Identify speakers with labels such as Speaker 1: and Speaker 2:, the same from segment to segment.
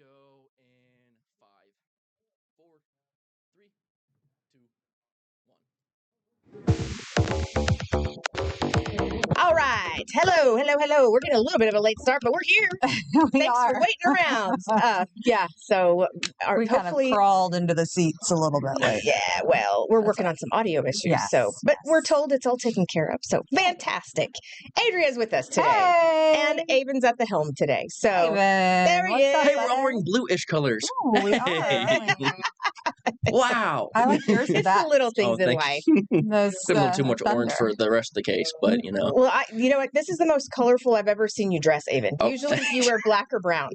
Speaker 1: go in 5, 4, 3, 2, 1.
Speaker 2: All right. Hello. We're getting a little bit of a late start, but we're here. Thanks for waiting around. So
Speaker 3: we kind of crawled into the seats a little bit late.
Speaker 2: Yeah, well, we're working on some audio issues.
Speaker 3: Yes,
Speaker 2: but we're told it's all taken care of. So fantastic. Adria's with us today.
Speaker 3: Hey.
Speaker 2: And Avon's at the helm today. So there he is.
Speaker 1: Hey, we're all wearing bluish colors.
Speaker 3: Ooh, we are.
Speaker 1: Wow.
Speaker 3: I like yours with
Speaker 2: It's
Speaker 3: that.
Speaker 2: the little things in life.
Speaker 3: Those,
Speaker 1: Could have been too much orange for the rest of the case, but you know.
Speaker 2: Well, you know what? This is the most colorful I've ever seen you dress, Avon.
Speaker 1: Oh.
Speaker 2: Usually you wear black or brown.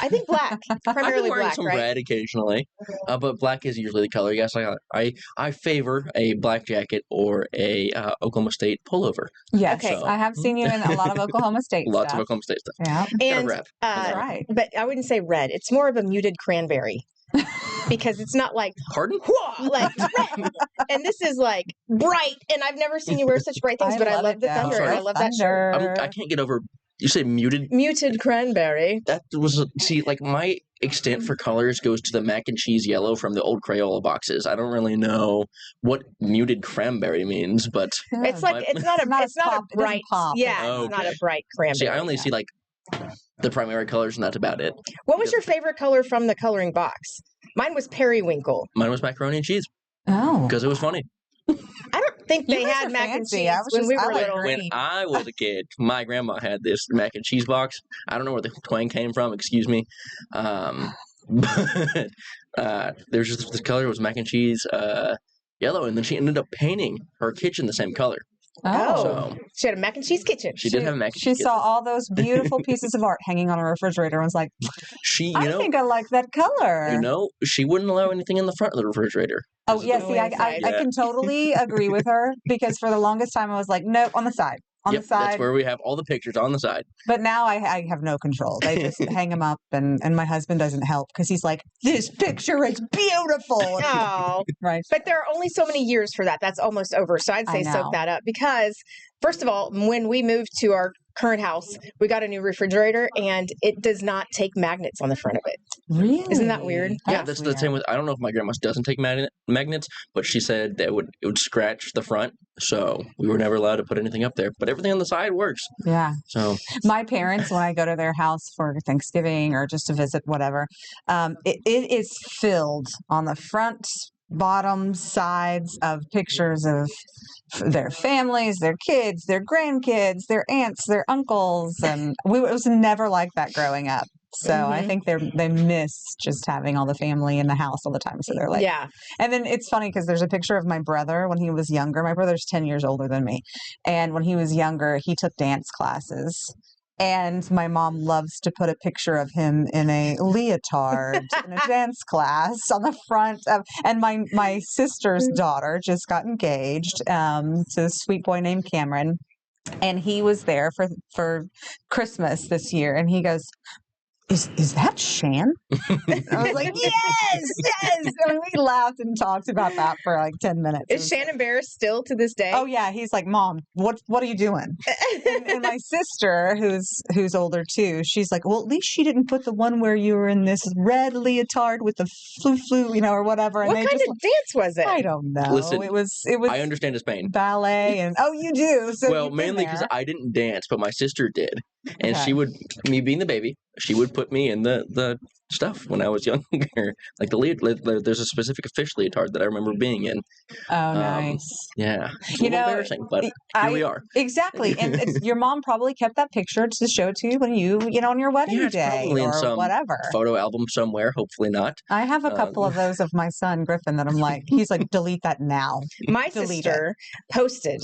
Speaker 2: I think black. Primarily
Speaker 1: I've been wearing
Speaker 2: black,
Speaker 1: some
Speaker 2: right?
Speaker 1: red occasionally, but black is usually the color. Yes, I favor a black jacket or a Oklahoma State pullover.
Speaker 3: Yes,
Speaker 2: Okay.
Speaker 1: So,
Speaker 3: I have seen you in a lot of Oklahoma State
Speaker 1: lots
Speaker 3: stuff.
Speaker 1: of Oklahoma State stuff.
Speaker 3: Yeah.
Speaker 2: And
Speaker 1: rep.
Speaker 3: That's right.
Speaker 2: But I wouldn't say red. It's more of a muted cranberry. Because it's not like,
Speaker 1: Pardon?
Speaker 2: like red. And this is like bright. And I've never seen you wear such bright things, but I love the thunder.
Speaker 1: sorry.
Speaker 2: And I love that shirt.
Speaker 1: I can't get over. You say muted.
Speaker 2: Muted cranberry.
Speaker 1: That was like my extent for colors goes to the mac and cheese yellow from the old Crayola boxes. I don't really know what muted cranberry means, but
Speaker 2: It's like it's not a bright
Speaker 3: pop.
Speaker 2: Yeah,
Speaker 1: Oh,
Speaker 2: it's not
Speaker 1: okay.
Speaker 2: a bright cranberry.
Speaker 1: see, I only see like the primary colors, and that's about it.
Speaker 2: What was your favorite color from the coloring box? Mine was periwinkle.
Speaker 1: Mine was macaroni and cheese
Speaker 3: Oh.
Speaker 1: because it was funny.
Speaker 2: I don't think they
Speaker 3: You guys
Speaker 2: had
Speaker 3: are
Speaker 2: mac
Speaker 3: fancy.
Speaker 2: and
Speaker 3: I
Speaker 2: cheese
Speaker 3: was
Speaker 2: when
Speaker 3: just-
Speaker 2: we
Speaker 3: I
Speaker 2: were
Speaker 3: like
Speaker 2: little.
Speaker 3: green.
Speaker 1: When I was a kid, my grandma had this mac and cheese box. I don't know where the twang came from. Excuse me. But there's just this color was mac and cheese yellow, and then she ended up painting her kitchen the same color.
Speaker 2: Oh.
Speaker 1: So
Speaker 2: She had a mac and cheese kitchen.
Speaker 1: she did have a mac and
Speaker 3: She
Speaker 1: cheese
Speaker 3: saw
Speaker 1: kitchen.
Speaker 3: all those beautiful pieces of art hanging on a refrigerator and was like,
Speaker 1: She,
Speaker 3: I think I like that color.
Speaker 1: she wouldn't allow anything in the front of the refrigerator.
Speaker 3: Oh, yeah. See, I
Speaker 2: inside.
Speaker 3: can totally agree with her because for the longest time I was like, nope, on the side. On
Speaker 1: Yep,
Speaker 3: the side.
Speaker 1: that's where we have all the pictures on the side.
Speaker 3: But now I have no control. They just hang them up, and my husband doesn't help because he's like, this picture is beautiful.
Speaker 2: Oh,
Speaker 3: Right.
Speaker 2: but there are only so many years for that. That's almost over. So I'd say
Speaker 3: I know.
Speaker 2: soak that up because, first of all, when we moved to our current house, we got a new refrigerator and it does not take magnets on the front of it.
Speaker 3: Really?
Speaker 2: Isn't that weird?
Speaker 1: Yeah, that's the same with. I don't know if my grandma's doesn't take magnets, but she said that it would scratch the front, so we were never allowed to put anything up there. But everything on the side works.
Speaker 3: Yeah.
Speaker 1: So
Speaker 3: My parents, when I go to their house for Thanksgiving or just to visit, whatever, it is filled on the front, bottom, sides of pictures of their families, their kids, their grandkids, their aunts, their uncles, and it was never like that growing up. So I think they miss just having all the family in the house all the time. So they're like,
Speaker 2: Yeah.
Speaker 3: And then it's funny because there's a picture of my brother when he was younger. My brother's 10 years older than me. And when he was younger, he took dance classes. And my mom loves to put a picture of him in a leotard in a dance class on the front of, and my sister's daughter just got engaged to a sweet boy named Cameron. And he was there for Christmas this year. And he goes, is that Shan? I was like, yes. And we laughed and talked about that for like 10 minutes.
Speaker 2: Is Shannon Barris still to this day?
Speaker 3: Oh yeah, he's like, Mom, what are you doing? and my sister, who's older too, she's like, well, at least she didn't put the one where you were in this red leotard with the flu, or whatever. And
Speaker 2: What kind of dance was it?
Speaker 3: I don't know.
Speaker 1: Listen,
Speaker 3: it was.
Speaker 1: I understand his pain.
Speaker 3: Ballet and you do. So
Speaker 1: Well,
Speaker 3: you've been
Speaker 1: mainly because
Speaker 3: there.
Speaker 1: I didn't dance, but my sister did, and
Speaker 3: Okay.
Speaker 1: she would, me being the baby, she would put me in the stuff when I was younger. Like there's a specific fish leotard that I remember being in.
Speaker 3: Oh, nice.
Speaker 1: Yeah, it's a
Speaker 3: You
Speaker 1: little
Speaker 3: know,
Speaker 1: embarrassing, but here we are.
Speaker 3: Exactly. And your mom probably kept that picture to show to you when you on your wedding
Speaker 1: Yeah, it's
Speaker 3: day
Speaker 1: probably in
Speaker 3: or
Speaker 1: some
Speaker 3: whatever.
Speaker 1: Photo album somewhere. Hopefully not.
Speaker 3: I have a couple of those of my son Griffin that I'm like, he's like, delete that now.
Speaker 2: My
Speaker 3: Delete
Speaker 2: sister posted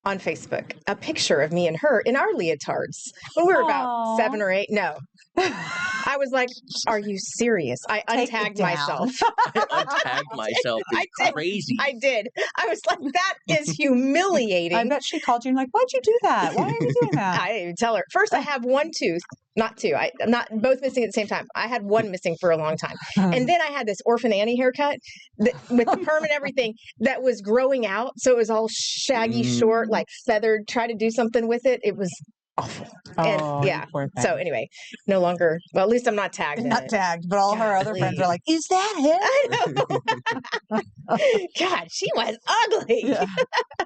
Speaker 2: on Facebook a picture of me and her in our leotards when we were about
Speaker 3: Aw.
Speaker 2: 7 or 8. No. I was like, are you serious? I
Speaker 3: Take it
Speaker 2: untagged
Speaker 3: down.
Speaker 2: myself.
Speaker 1: I untagged myself.
Speaker 2: I
Speaker 1: It's
Speaker 2: did.
Speaker 1: crazy.
Speaker 2: I did. I was like, that is humiliating.
Speaker 3: I bet she called you and like, why'd you do that? Why are you doing that?
Speaker 2: I didn't even tell her. First, I have one tooth, not two. I'm not both missing at the same time. I had one missing for a long time. And then I had this Orphan Annie haircut with the perm and everything that was growing out. So it was all shaggy, short, like feathered. Try to do something with it. It was awful. And
Speaker 3: Oh,
Speaker 2: yeah.
Speaker 3: poor thing.
Speaker 2: So anyway, no longer. Well, at least I'm not tagged in
Speaker 3: not
Speaker 2: it.
Speaker 3: tagged, but all her other friends
Speaker 2: Golly.
Speaker 3: are like, "Is that him?"
Speaker 2: I know. God, she was ugly.
Speaker 3: Yeah.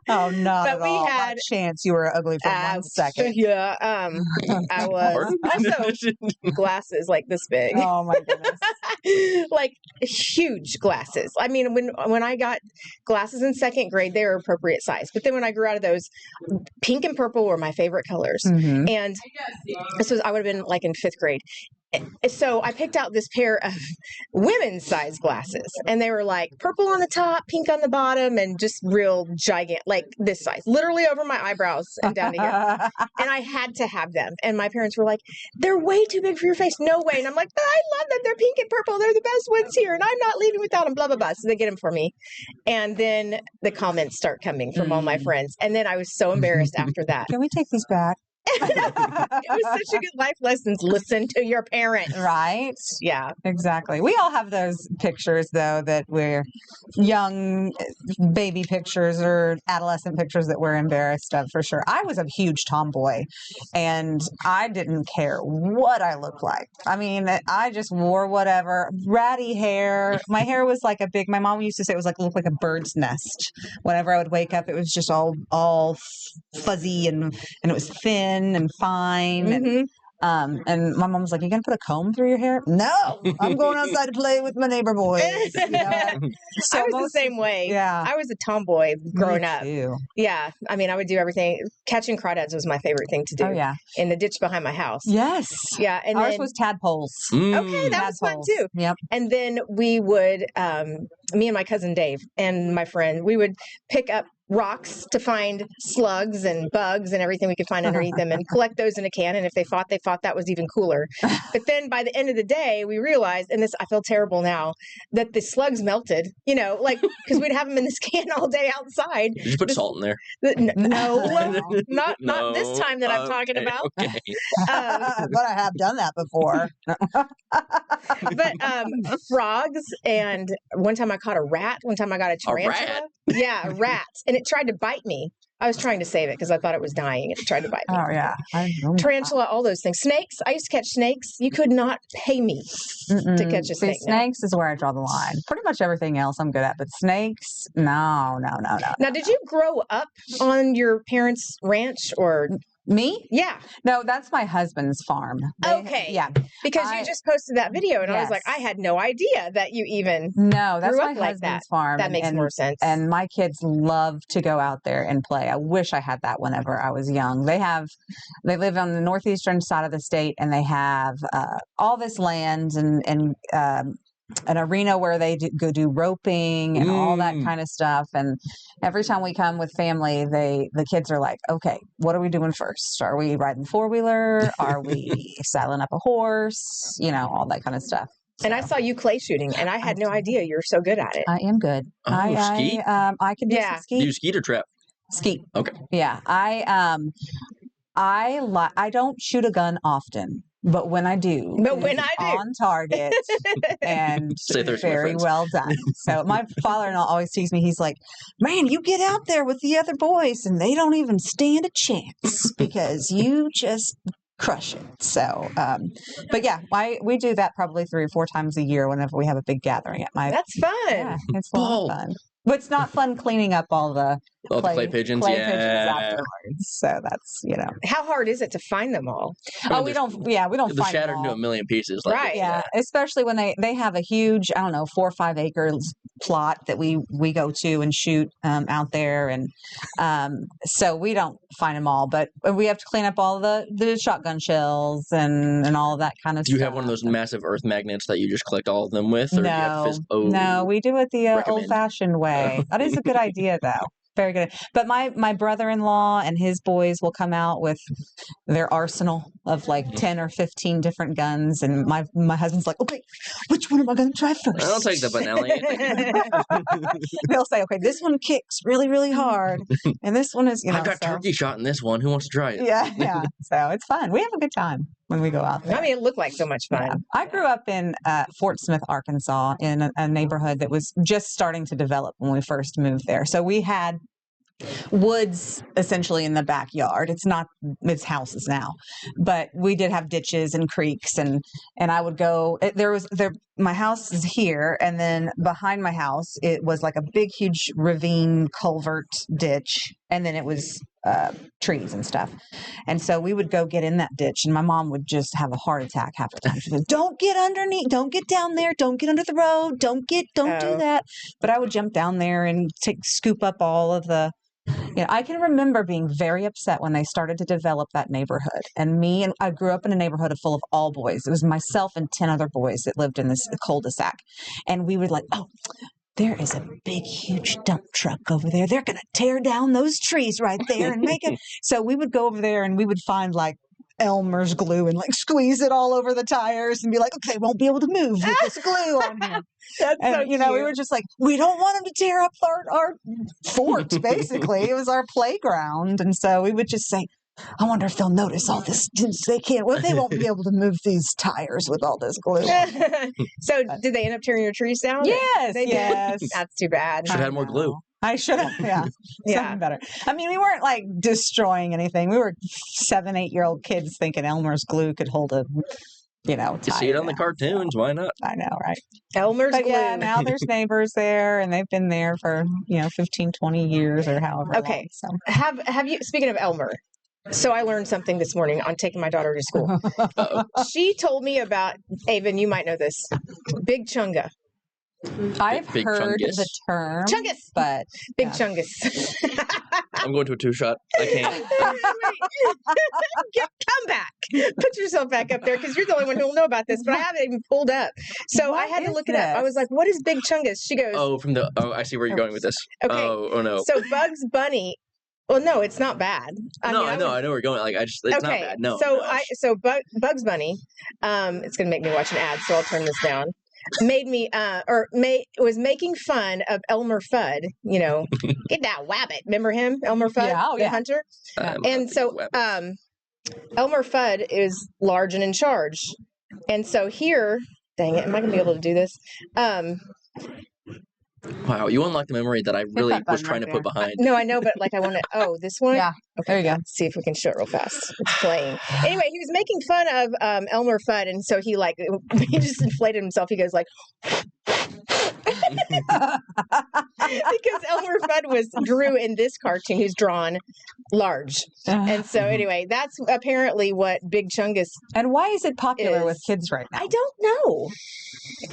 Speaker 3: Oh, not
Speaker 2: But
Speaker 3: at
Speaker 2: we
Speaker 3: all. Not
Speaker 2: had-
Speaker 3: a chance you were ugly for 1 second.
Speaker 2: Yeah. I was
Speaker 1: Pardon?
Speaker 2: also glasses like this big.
Speaker 3: Oh my goodness.
Speaker 2: Like huge glasses. I mean, when I got glasses in second grade, they were appropriate size. But then when I grew out of those, pink and purple were my favorite colors.
Speaker 3: Mhm.
Speaker 2: And this was I would have been like in fifth grade. So I picked out this pair of women's size glasses, and they were like purple on the top, pink on the bottom, and just real giant, like this size, literally over my eyebrows and down to here. And I had to have them. And my parents were like, "They're way too big for your face. No way." And I'm like, "But I love them. They're pink and purple. They're the best ones here, and I'm not leaving without them." Blah blah blah. So they get them for me, and then the comments start coming from all my friends, and then I was so embarrassed after that.
Speaker 3: Can we take these back?
Speaker 2: It was such a good life lessons. Listen to your parents.
Speaker 3: Right?
Speaker 2: Yeah.
Speaker 3: Exactly. We all have those pictures, though, that we're young baby pictures or adolescent pictures that we're embarrassed of for sure. I was a huge tomboy and I didn't care what I looked like. I mean, I just wore whatever, ratty hair. My hair was like my mom used to say it was like, looked like a bird's nest. Whenever I would wake up, it was just all fuzzy and it was thin and fine.
Speaker 2: Mhm.
Speaker 3: And my mom was like, "You gonna put a comb through your hair?" No, I'm going outside to play with my neighbor boys. You know? So
Speaker 2: I was the
Speaker 3: most-
Speaker 2: same way.
Speaker 3: Yeah,
Speaker 2: I was a tomboy growing
Speaker 3: me
Speaker 2: up.
Speaker 3: too.
Speaker 2: Yeah. I mean, I would do everything. Catching crawdads was my favorite thing to do
Speaker 3: Oh yeah,
Speaker 2: in the ditch behind my house.
Speaker 3: yes.
Speaker 2: Yeah. And
Speaker 3: Ours
Speaker 2: then,
Speaker 3: was tadpoles.
Speaker 2: okay, that was fun
Speaker 3: Tadpoles.
Speaker 2: too.
Speaker 3: Yep.
Speaker 2: And then we would, me and my cousin Dave and my friend, we would pick up rocks to find slugs and bugs and everything we could find underneath them and collect those in a can. And if they fought that was even cooler. But then by the end of the day, we realized, and this, I feel terrible now, that the slugs melted, like, because we'd have them in this can all day outside.
Speaker 1: Did you put salt in there?
Speaker 2: No, not
Speaker 1: No.
Speaker 2: this time that I'm talking
Speaker 1: Okay,
Speaker 2: about.
Speaker 1: Okay.
Speaker 3: But I have done that before.
Speaker 2: But frogs, and one time I caught a rat. One time I got a tarantula.
Speaker 1: rat?
Speaker 2: Yeah, a rat, and it tried to bite me. I was trying to save it because I thought it was dying, and it tried to bite me.
Speaker 3: Oh yeah,
Speaker 2: Tarantula, all those things. Snakes. I used to catch snakes. You could not pay me to catch a
Speaker 3: See,
Speaker 2: snake. now.
Speaker 3: snakes is where I draw the line. Pretty much everything else I'm good at, but snakes, no.
Speaker 2: Now, did you grow up on your parents' ranch or?
Speaker 3: Me?
Speaker 2: Yeah,
Speaker 3: No, that's my husband's farm.
Speaker 2: Okay.
Speaker 3: Yeah.
Speaker 2: because you just posted that video, and I was like, I
Speaker 3: Yes.
Speaker 2: had no idea that you even.
Speaker 3: No, that's
Speaker 2: grew
Speaker 3: my
Speaker 2: up like
Speaker 3: husband's
Speaker 2: that.
Speaker 3: farm.
Speaker 2: That makes more sense.
Speaker 3: And my kids love to go out there and play. I wish I had that whenever I was young. They live on the northeastern side of the state, and they have all this land and an arena where they go do roping and all that kind of stuff. And every time we come with family, the kids are like, "Okay, what are we doing first? Are we riding 4-wheeler? Are we saddling up a horse? All that kind of stuff."
Speaker 2: And I saw you clay shooting, and I had no idea you were so good at it.
Speaker 3: I am good.
Speaker 1: Oh, ski?
Speaker 3: I can do
Speaker 2: Yeah.
Speaker 3: some ski.
Speaker 1: Do you skeet or trap?
Speaker 3: Ski.
Speaker 1: Okay.
Speaker 3: Yeah, I don't shoot a gun often, but when I do,
Speaker 2: But
Speaker 3: it
Speaker 2: when
Speaker 3: is
Speaker 2: I do.
Speaker 3: on target and
Speaker 1: Say there's my
Speaker 3: very
Speaker 1: friends.
Speaker 3: well done. So my father-in-law always teases me. He's like, "Man, you get out there with the other boys, and they don't even stand a chance because you just crush it." So, but yeah, we do that probably 3 or 4 times a year whenever we have a big gathering at my.
Speaker 2: That's fun.
Speaker 3: Yeah, it's a lot
Speaker 1: Oh.
Speaker 3: of fun. But it's not fun cleaning up all the
Speaker 1: Oh, the clay pigeons.
Speaker 3: clay
Speaker 1: Yeah.
Speaker 3: pigeons afterwards. So that's
Speaker 2: How hard is it to find them all?
Speaker 1: I mean,
Speaker 3: we don't find
Speaker 1: They're
Speaker 3: them
Speaker 1: shattered into
Speaker 3: all.
Speaker 1: a million pieces. Like,
Speaker 2: Right.
Speaker 3: Yeah, especially when they have a huge, I don't know, 4 or 5 acres plot that we go to and shoot out there, and so we don't find them all, but we have to clean up all the shotgun shells and all of that kind of
Speaker 1: Do
Speaker 3: stuff.
Speaker 1: you have one of those massive earth magnets that you just collect all of them with? Or do you have
Speaker 3: No, no, we do it the
Speaker 1: Recommend.
Speaker 3: old-fashioned way. That is a good idea, though. Very good. But my brother-in-law and his boys will come out with their arsenal of like 10 or 15 different guns, and my husband's like, "Okay, which one am I going to try first?"
Speaker 1: I'll take the Benelli.
Speaker 3: He'll say, "Okay, this one kicks really, really hard, and this one is,
Speaker 1: I've got
Speaker 3: so-
Speaker 1: turkey shot in this one. Who wants to try it?
Speaker 3: Yeah. So it's fun. We have a good time when we go out there.
Speaker 2: I mean, it looked like so much fun.
Speaker 3: Yeah. I grew up in Fort Smith, Arkansas, in a neighborhood that was just starting to develop when we first moved there. So we had woods essentially in the backyard. It's houses now, but we did have ditches and creeks, and I would go. My house is here, and then behind my house it was like a big, huge ravine culvert ditch, and then it was trees and stuff. And so we would go get in that ditch, and my mom would just have a heart attack half the time. She'd be like, "Don't get underneath, don't get down there, don't get under the road, don't do that." But I would jump down there and scoop up all of the. I can remember being very upset when they started to develop that neighborhood. And I grew up in a neighborhood full of all boys. It was myself and 10 other boys that lived in this cul-de-sac. And we were like, "Oh, there is a big, huge dump truck over there. They're going to tear down those trees right there and make it." So we would go over there and we would find like Elmer's glue and like squeeze it all over the tires and be like, "Okay, won't be able to move with this glue on here."
Speaker 2: That's
Speaker 3: And,
Speaker 2: so
Speaker 3: we
Speaker 2: cute.
Speaker 3: were just like, we don't want them to tear up our fort, basically. It was our playground. And so we would just say, "I wonder if they'll notice all this. They can't. Well, they won't be able to move these tires with all this glue on."
Speaker 2: So did they end up tearing your trees down?
Speaker 3: Yes,
Speaker 2: They did?
Speaker 3: yes.
Speaker 2: That's too bad.
Speaker 1: Should have had more glue.
Speaker 3: I should have, yeah.
Speaker 2: Yeah.
Speaker 3: Something better. I mean, we weren't like destroying anything. We were 7, 8-year-old kids thinking Elmer's glue could hold a,
Speaker 1: You see it on the
Speaker 3: down.
Speaker 1: cartoons. Why not?
Speaker 3: I know, right?
Speaker 2: Elmer's
Speaker 3: But
Speaker 2: glue.
Speaker 3: yeah, now there's neighbors there, and they've been there for 15, 20 years or however.
Speaker 2: Okay.
Speaker 3: Long,
Speaker 2: Have you? Speaking of Elmer, so I learned something this morning on taking my daughter to school.
Speaker 1: Uh-oh.
Speaker 2: She told me about Avon. You might know this. Big Chunga.
Speaker 3: I've
Speaker 1: Big
Speaker 3: heard
Speaker 1: Chungus.
Speaker 3: the term,
Speaker 2: Chungus.
Speaker 3: but
Speaker 2: Big
Speaker 3: yeah.
Speaker 2: Chungus.
Speaker 1: I'm going to a 2-shot. I can't.
Speaker 2: Come back. Put yourself back up there because you're the only one who'll know about this. But I haven't even pulled up, so I
Speaker 3: What
Speaker 2: had to
Speaker 3: is
Speaker 2: look it up. I was
Speaker 3: this?
Speaker 2: like, "What is Big Chungus?" She goes,
Speaker 1: Oh, I see where you're going with this.
Speaker 2: Okay.
Speaker 1: Oh no.
Speaker 2: "So Bugs Bunny." Well, no, it's not bad.
Speaker 1: I know where you're going. Like it's not bad. No.
Speaker 2: So
Speaker 1: no.
Speaker 2: Bugs Bunny, it's gonna make me watch an ad, so I'll turn this down. Was making fun of Elmer Fudd. Get that wabbit. Remember him, Elmer Fudd,
Speaker 3: Yeah, oh,
Speaker 2: the
Speaker 3: yeah.
Speaker 2: hunter.
Speaker 1: I'm
Speaker 2: And
Speaker 1: not
Speaker 2: so,
Speaker 1: thinking web.
Speaker 2: Elmer Fudd is large and in charge. And so here, dang it, am I gonna be able to do this?
Speaker 1: Wow, you unlocked the memory that I really
Speaker 3: that
Speaker 1: was
Speaker 3: button
Speaker 1: trying to
Speaker 3: right
Speaker 1: put behind.
Speaker 2: No, I know, but like I want to. Oh, this one.
Speaker 3: Yeah,
Speaker 2: Okay,
Speaker 3: there you go.
Speaker 2: let's see if we can show it real fast. It's playing. Anyway, he was making fun of Elmer Fudd, and so he he just inflated himself. He goes like, because Elmer Fudd drew in this cartoon. He's drawn large, and so anyway, that's apparently what Big Chungus.
Speaker 3: And why is it popular with
Speaker 2: is-
Speaker 3: kids right now?
Speaker 2: I don't know.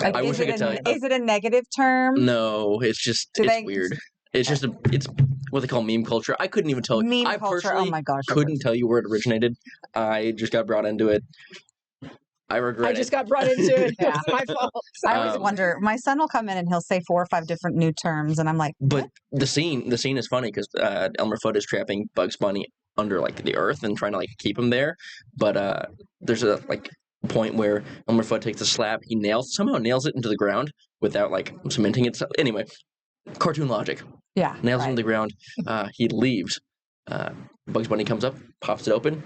Speaker 3: Like,
Speaker 1: I
Speaker 3: is
Speaker 1: wish I
Speaker 3: it
Speaker 1: could tell you.
Speaker 3: Is it a negative term?
Speaker 1: No, it's just
Speaker 3: Do
Speaker 1: it's
Speaker 3: they-
Speaker 1: weird. It's just it's what they call meme culture. I couldn't even tell.
Speaker 3: Meme
Speaker 1: I
Speaker 3: culture.
Speaker 1: personally
Speaker 3: Oh my gosh.
Speaker 1: couldn't tell you where it originated. I just got brought into it. I regret
Speaker 2: I
Speaker 1: it.
Speaker 2: just got brought into it.
Speaker 3: Yeah.
Speaker 2: It's my fault.
Speaker 3: I always
Speaker 1: Um,
Speaker 3: wonder. My son will come in and he'll say 4 or 5 different new terms, and I'm like,
Speaker 1: But the scene is funny because Elmer Fudd is trapping Bugs Bunny under like the earth and trying to like keep him there. But there's a point where Elmer Fudd takes a slab, he somehow nails it into the ground without like cementing it. So, anyway, cartoon logic.
Speaker 3: yeah,
Speaker 1: Nails it
Speaker 3: right.
Speaker 1: into the ground. He leaves. Bugs Bunny comes up, pops it open,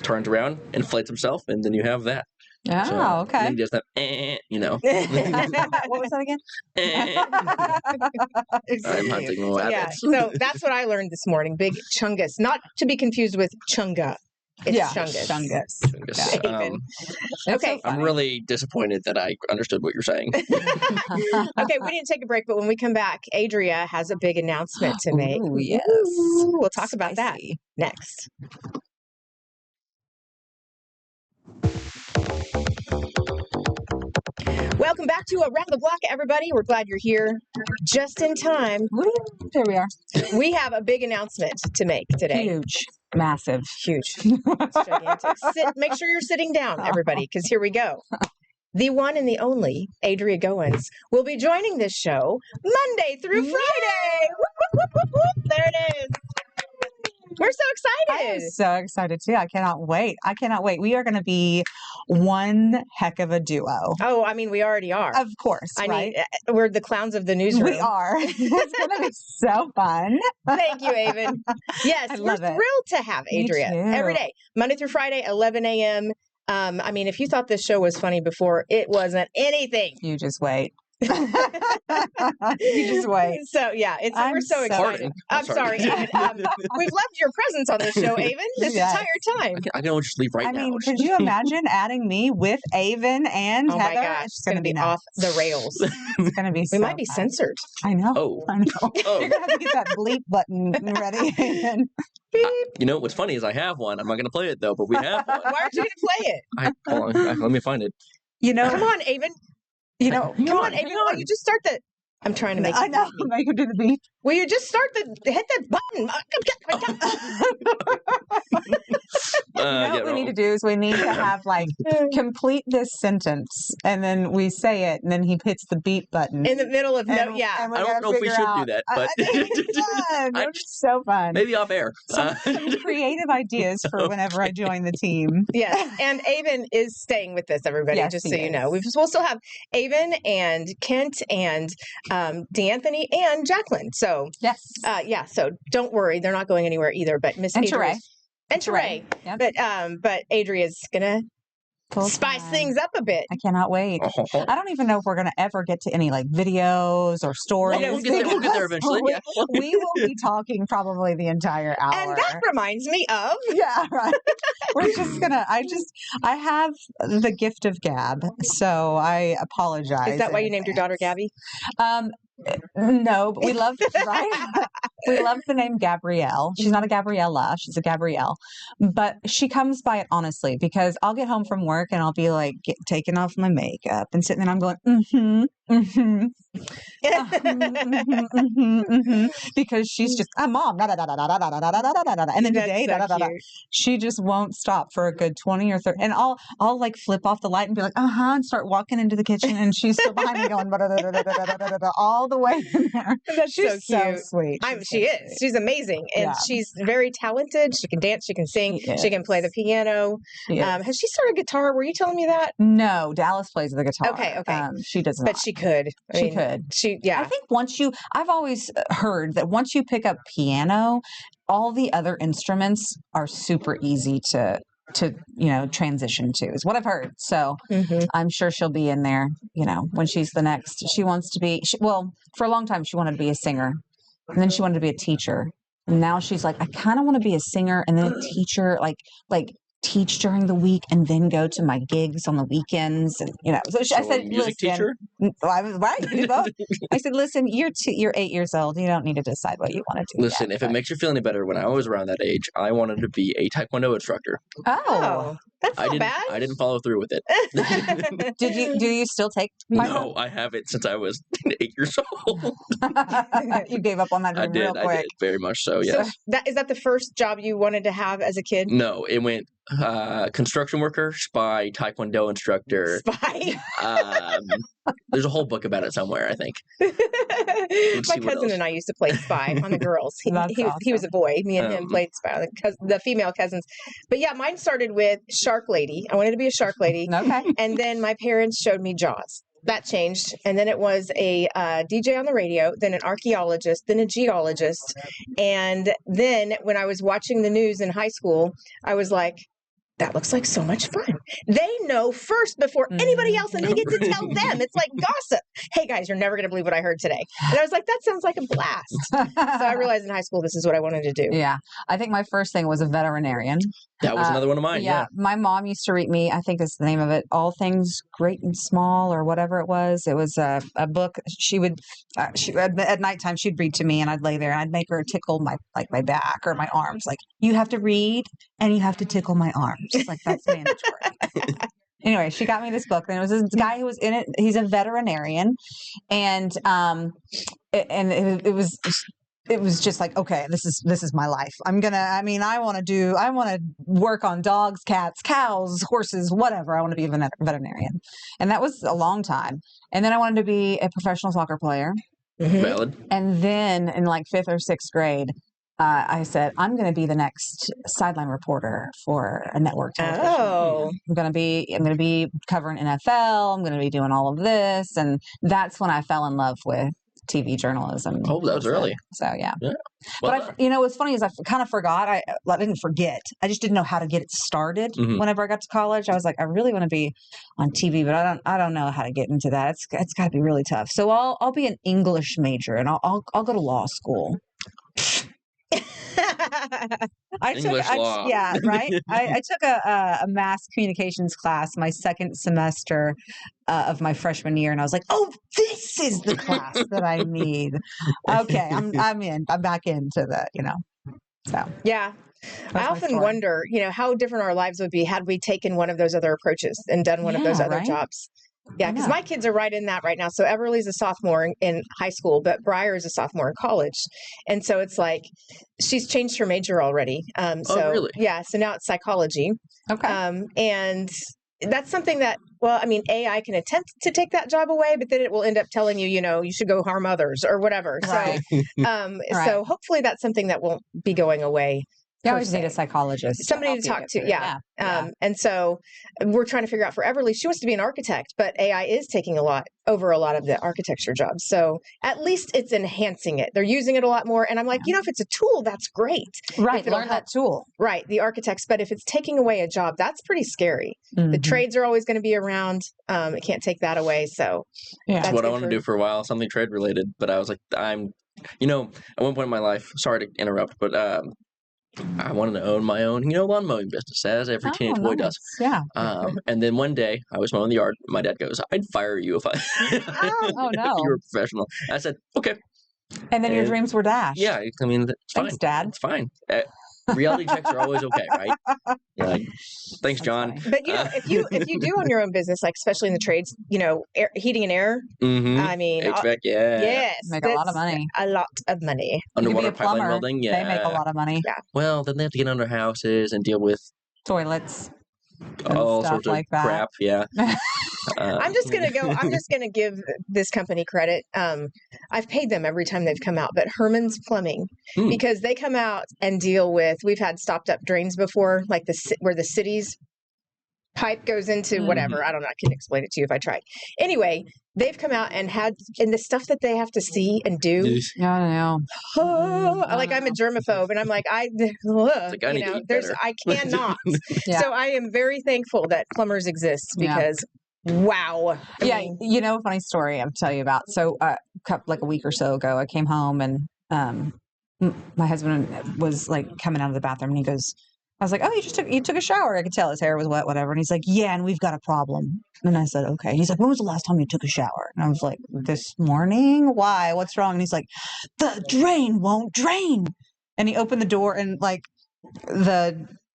Speaker 1: turns around, inflates himself, and then you have that.
Speaker 3: Oh,
Speaker 1: And then
Speaker 3: okay.
Speaker 1: he does that,
Speaker 3: What was that again?
Speaker 1: I'm hunting
Speaker 2: Yeah,
Speaker 1: rabbits.
Speaker 2: so that's what I learned this morning. Big Chungus, not to be confused with Chunga. It's
Speaker 3: Yeah,
Speaker 2: Chungus.
Speaker 3: Chungus.
Speaker 1: Yes,
Speaker 2: David.
Speaker 3: It's
Speaker 2: Okay.
Speaker 3: so
Speaker 1: I'm
Speaker 3: funny.
Speaker 1: really disappointed that I understood what you're saying.
Speaker 2: Okay, we didn't take a break, but when we come back, Adria has a big announcement to make.
Speaker 3: Ooh, yes.
Speaker 2: Ooh, we'll talk about that
Speaker 3: Spicy.
Speaker 2: next. Welcome back to Around the Block, everybody. We're glad you're here just in time.
Speaker 3: Woo, there we are.
Speaker 2: We have a big announcement to make today.
Speaker 3: Huge. Massive.
Speaker 2: Huge. It's gigantic. Make sure you're sitting down, everybody, because here we go. The one and the only Adria Goins will be joining this show Monday through Friday. Whoop, whoop, whoop, whoop, whoop. There it is. We're so
Speaker 3: I am
Speaker 2: excited.
Speaker 3: so excited too. I cannot wait. We are going to be one heck of a duo.
Speaker 2: Oh, I mean, we already are.
Speaker 3: Of course,
Speaker 2: I
Speaker 3: right?
Speaker 2: mean, we're the clowns of the newsroom.
Speaker 3: We are. It's going to be so fun.
Speaker 2: Thank you, Avon. Yes,
Speaker 3: I
Speaker 2: we're
Speaker 3: love it.
Speaker 2: thrilled to have
Speaker 3: Me
Speaker 2: Adria
Speaker 3: too.
Speaker 2: every day, Monday through Friday, 11 a.m. I mean, if you thought this show was funny before, it wasn't anything.
Speaker 3: You just wait. You just wait.
Speaker 2: So yeah, we're
Speaker 3: I'm
Speaker 2: so
Speaker 3: so-
Speaker 2: excited.
Speaker 1: Pardon.
Speaker 2: I'm sorry. Avon. We've loved your presence on the show, Avon, this
Speaker 3: Yes.
Speaker 2: entire time.
Speaker 1: I can always just leave right
Speaker 3: I
Speaker 1: now.
Speaker 3: mean, could you imagine adding me with Avon and
Speaker 2: Oh
Speaker 3: Heather?
Speaker 2: my gosh,
Speaker 3: It's
Speaker 2: it's
Speaker 3: going
Speaker 2: going to be
Speaker 3: nuts.
Speaker 2: off the rails.
Speaker 3: It's going to be
Speaker 2: We
Speaker 3: so
Speaker 2: might be
Speaker 3: fun.
Speaker 2: censored.
Speaker 3: I know.
Speaker 1: Oh.
Speaker 3: I know.
Speaker 1: Oh.
Speaker 3: You're going to have to get that bleep button ready. Avon.
Speaker 1: You know what's funny is I have one. I'm not going to play it though, but we have one.
Speaker 2: Why aren't you going to play it?
Speaker 1: Hold on. Let me find it.
Speaker 3: You know,
Speaker 2: Come on, Avon.
Speaker 3: you know,
Speaker 1: Hang
Speaker 2: Come
Speaker 1: on,
Speaker 2: on,
Speaker 1: hang
Speaker 2: Avon.
Speaker 1: on.
Speaker 2: Will you just start the? I'm trying to make.
Speaker 3: I know. Make her do the beat.
Speaker 2: Will you just start hit that button?
Speaker 3: You know what we need to do is we need to have like complete this sentence, and then we say it, and then he hits the beat button.
Speaker 2: In the middle of
Speaker 3: And-
Speaker 2: yeah.
Speaker 3: and we
Speaker 1: I don't
Speaker 3: gotta
Speaker 1: know if we
Speaker 3: figure
Speaker 1: should do
Speaker 3: out-
Speaker 1: that, but
Speaker 3: It'd be fun. It would be so fun.
Speaker 1: maybe off air.
Speaker 3: Some creative ideas for whenever I join the team.
Speaker 2: Yes, and Avon is staying with us, everybody.
Speaker 3: Yes,
Speaker 2: just
Speaker 3: he
Speaker 2: so you know,
Speaker 3: is.
Speaker 2: we'll still have Avon and Kent and D'Anthony and Jacqueline. So
Speaker 3: Yes.
Speaker 2: yeah, so don't worry, they're not going anywhere either. But Miss
Speaker 3: And
Speaker 2: Adria
Speaker 3: Teray.
Speaker 2: and Teray,
Speaker 3: Yep.
Speaker 2: but Adria's gonna
Speaker 3: Full
Speaker 2: spice
Speaker 3: time.
Speaker 2: things up a bit.
Speaker 3: I cannot wait. I don't even know if we're going to ever get to any like videos or stories.
Speaker 1: We'll get there. We'll get there eventually.
Speaker 3: We,
Speaker 1: Yeah.
Speaker 3: we will be talking probably the entire hour.
Speaker 2: And that reminds me of
Speaker 3: Yeah, right. We're just gonna. I have the gift of gab, so I apologize.
Speaker 2: is that why
Speaker 3: in
Speaker 2: you named your
Speaker 3: advance.
Speaker 2: daughter Gabby?
Speaker 3: No, but we love right. We love the name Gabrielle. She's not a Gabriella. She's a Gabrielle, but she comes by it honestly because I'll get home from work and I'll be like taking off my makeup and sitting there and I'm going because she's just mom da, da, da, da, da, da, da, da, da, da, da, da, and then
Speaker 2: That's
Speaker 3: today
Speaker 2: so
Speaker 3: da, da, da, da.
Speaker 2: cute.
Speaker 3: She just won't stop for a good 20 or 30 and I'll like flip off the light and be like and start walking into the kitchen and she's still behind me going all the way in there.
Speaker 2: That's
Speaker 3: She's
Speaker 2: so
Speaker 3: so
Speaker 2: cute.
Speaker 3: sweet.
Speaker 2: She is. She's amazing, and
Speaker 3: Yeah.
Speaker 2: she's very talented. She can dance. She can sing. She can play the piano.
Speaker 3: She is.
Speaker 2: Has she started guitar? Were you telling me that?
Speaker 3: No, Dallas plays the guitar.
Speaker 2: Okay.
Speaker 3: She does not.
Speaker 2: But she could. I
Speaker 3: She
Speaker 2: mean,
Speaker 3: could.
Speaker 2: She.
Speaker 3: I
Speaker 2: Yeah.
Speaker 3: think I've always heard that once you pick up piano, all the other instruments are super easy to transition to is what I've heard. So
Speaker 2: Mhm.
Speaker 3: I'm sure she'll be in there, when she's the next. She wants to be, for a long time, she wanted to be a singer and then she wanted to be a teacher. And now she's like, I kind of want to be a singer and then a teacher, like teach during the week and then go to my gigs on the weekends. And, so I
Speaker 1: So,
Speaker 3: said,
Speaker 1: music
Speaker 3: listen,
Speaker 1: teacher?
Speaker 3: I was right. You do both. I said, listen, you're 8 years old. You don't need to decide what you want to do.
Speaker 1: Listen,
Speaker 3: yet,
Speaker 1: if it makes you feel any better, when I was around that age, I wanted to be a Taekwondo instructor.
Speaker 2: Oh, that's not bad.
Speaker 1: I didn't follow through with it.
Speaker 3: do you still take
Speaker 1: No, I haven't since I was 8 years old.
Speaker 3: You gave up on that
Speaker 1: I
Speaker 3: dream
Speaker 1: did.
Speaker 3: real quick.
Speaker 1: I did very much so. Yes.
Speaker 2: So is that the first job you wanted to have as a kid?
Speaker 1: No, it went construction worker, spy, Taekwondo instructor.
Speaker 2: Spy.
Speaker 1: There's a whole book about it somewhere, I think.
Speaker 2: My
Speaker 1: see what
Speaker 2: cousin
Speaker 1: else.
Speaker 2: and I used to play spy on the girls.
Speaker 3: That's
Speaker 2: He was a boy. Me and him played spy on the female cousins. But yeah, mine started with Shark Lady. I wanted to be a shark lady.
Speaker 3: Okay.
Speaker 2: And then my parents showed me Jaws. That changed. And then it was a DJ on the radio, then an archaeologist, then a geologist. And then when I was watching the news in high school, I was like, that looks like so much fun. They know first before anybody else, and they get to tell them. It's like gossip. Hey, guys, you're never going to believe what I heard today. And I was like, that sounds like a blast. So I realized in high school, this is what I wanted to do.
Speaker 3: Yeah. I think my first thing was a veterinarian.
Speaker 1: That was another one of mine. Yeah.
Speaker 3: My mom used to read me, I think is the name of it, All Things Great and Small or whatever it was. It was a book. She would, at nighttime, she'd read to me and I'd lay there and I'd make her tickle my back or my arms. Like, you have to read and you have to tickle my arms. Like, that's mandatory. Anyway, she got me this book. And it was this guy who was in it. He's a veterinarian. And it was just like, okay, this is my life. I want to work on dogs, cats, cows, horses, whatever. I want to be a veterinarian. And that was a long time. And then I wanted to be a professional soccer player.
Speaker 2: Mhm.
Speaker 1: Valid.
Speaker 3: And then in like 5th or 6th grade, I said, I'm going to be the next sideline reporter for a network television.
Speaker 2: Oh.
Speaker 3: I'm going to be covering NFL. I'm going to be doing all of this. And that's when I fell in love with TV journalism.
Speaker 1: Oh, that was early.
Speaker 3: So yeah.
Speaker 1: Well
Speaker 3: But what's funny is I kind of forgot. I didn't forget. I just didn't know how to get it started.
Speaker 1: Mhm.
Speaker 3: Whenever I got to college, I was like, I really want to be on TV, but I don't know how to get into that. It's got to be really tough. So I'll be an English major, and I'll go to law school.
Speaker 1: English law.
Speaker 3: Yeah, right. I took a mass communications class my second semester of my freshman year, and I was like, "Oh, this is the class that I need." Okay, I'm in. I'm back into the, So
Speaker 2: Yeah.
Speaker 3: that's
Speaker 2: I
Speaker 3: my
Speaker 2: often
Speaker 3: story.
Speaker 2: wonder, how different our lives would be had we taken one of those other approaches and done one of those
Speaker 3: Yeah,
Speaker 2: other
Speaker 3: right?
Speaker 2: jobs. Yeah,
Speaker 3: I
Speaker 2: because
Speaker 3: know.
Speaker 2: my kids are right in that right now. So Everly's a sophomore in high school, but Briar is a sophomore in college. And so it's like she's changed her major already. So
Speaker 1: really?
Speaker 2: yeah, so now it's psychology.
Speaker 3: Okay.
Speaker 2: And that's something that, well, I mean, AI can attempt to take that job away, but then it will end up telling you, you should go harm others or whatever.
Speaker 3: Right.
Speaker 2: So, so hopefully that's something that won't be going away.
Speaker 3: You
Speaker 2: per
Speaker 3: always need a
Speaker 2: se.
Speaker 3: psychologist.
Speaker 2: Somebody
Speaker 3: help
Speaker 2: to
Speaker 3: you
Speaker 2: talk
Speaker 3: get
Speaker 2: to,
Speaker 3: through it.
Speaker 2: yeah. And so we're trying to figure out for Everly, she wants to be an architect, but AI is taking over a lot of the architecture jobs. So at least it's enhancing it. They're using it a lot more. And I'm like, if it's a tool, that's great.
Speaker 3: Right.
Speaker 2: If it'll
Speaker 3: Learn
Speaker 2: help-
Speaker 3: that tool.
Speaker 2: Right. The architects. But if it's taking away a job, that's pretty scary. The
Speaker 3: Mhm.
Speaker 2: trades are always going to be around. It can't take that away. So
Speaker 3: Yeah.
Speaker 1: That's
Speaker 2: that's
Speaker 1: what I
Speaker 2: good
Speaker 1: want to
Speaker 2: for-
Speaker 1: do for a while, something trade related. But I was like, at one point in my life, sorry to interrupt, but I wanted to own my own, lawn mowing business, as every teenage boy does.
Speaker 3: Yeah.
Speaker 1: And then one day, I was mowing the yard. My dad goes, "I'd fire you if
Speaker 3: Oh, no.
Speaker 1: you were a professional." I said, "Okay."
Speaker 3: And then your
Speaker 1: And-
Speaker 3: dreams were dashed.
Speaker 1: Yeah, I mean, it's fine.
Speaker 3: Thanks, Dad.
Speaker 1: It's fine. Reality checks are always okay, right? You're like, thanks,
Speaker 3: That's
Speaker 1: John.
Speaker 3: funny.
Speaker 2: But if you do own your own business, like especially in the trades, heating and air.
Speaker 1: Mm-hmm.
Speaker 2: I mean,
Speaker 1: HVAC, yeah.
Speaker 2: yes,
Speaker 3: Make a lot of
Speaker 2: that's
Speaker 3: money.
Speaker 2: A lot of money.
Speaker 3: You could be
Speaker 1: Underwater
Speaker 3: a
Speaker 1: pipeline
Speaker 3: plumber.
Speaker 1: welding, yeah.
Speaker 3: They make a lot of money.
Speaker 2: Yeah.
Speaker 1: Well, then they have to get under houses and deal with
Speaker 3: Toilets. And
Speaker 1: all
Speaker 3: stuff
Speaker 1: sorts of
Speaker 3: like that.
Speaker 1: crap. Yeah.
Speaker 2: I'm just gonna give this company credit. I've paid them every time they've come out, but Herman's Plumbing,
Speaker 1: Hmm.
Speaker 2: because they come out and deal with. We've had stopped up drains before, like where the city's pipe goes into whatever. I don't know. I can explain it to you if I tried. Anyway, they've come out and the stuff that they have to see and do.
Speaker 3: I don't know.
Speaker 2: Like I'm a germaphobe, and I'm like
Speaker 1: I need to eat better.
Speaker 2: I cannot.
Speaker 3: Yeah.
Speaker 2: So I am very thankful that plumbers exist
Speaker 3: Yeah.
Speaker 2: because wow. I mean,
Speaker 3: Funny story I'll tell you about. So, like a week or so ago, I came home and my husband was like coming out of the bathroom, and he goes, I was like, "Oh, you took a shower." I could tell his hair was wet, whatever. And he's like, "Yeah, and we've got a problem." And I said, "Okay." He's like, "When was the last time you took a shower?" And I was like, "This morning." "Why? What's wrong?" And he's like, "The drain won't drain." And he opened the door, and like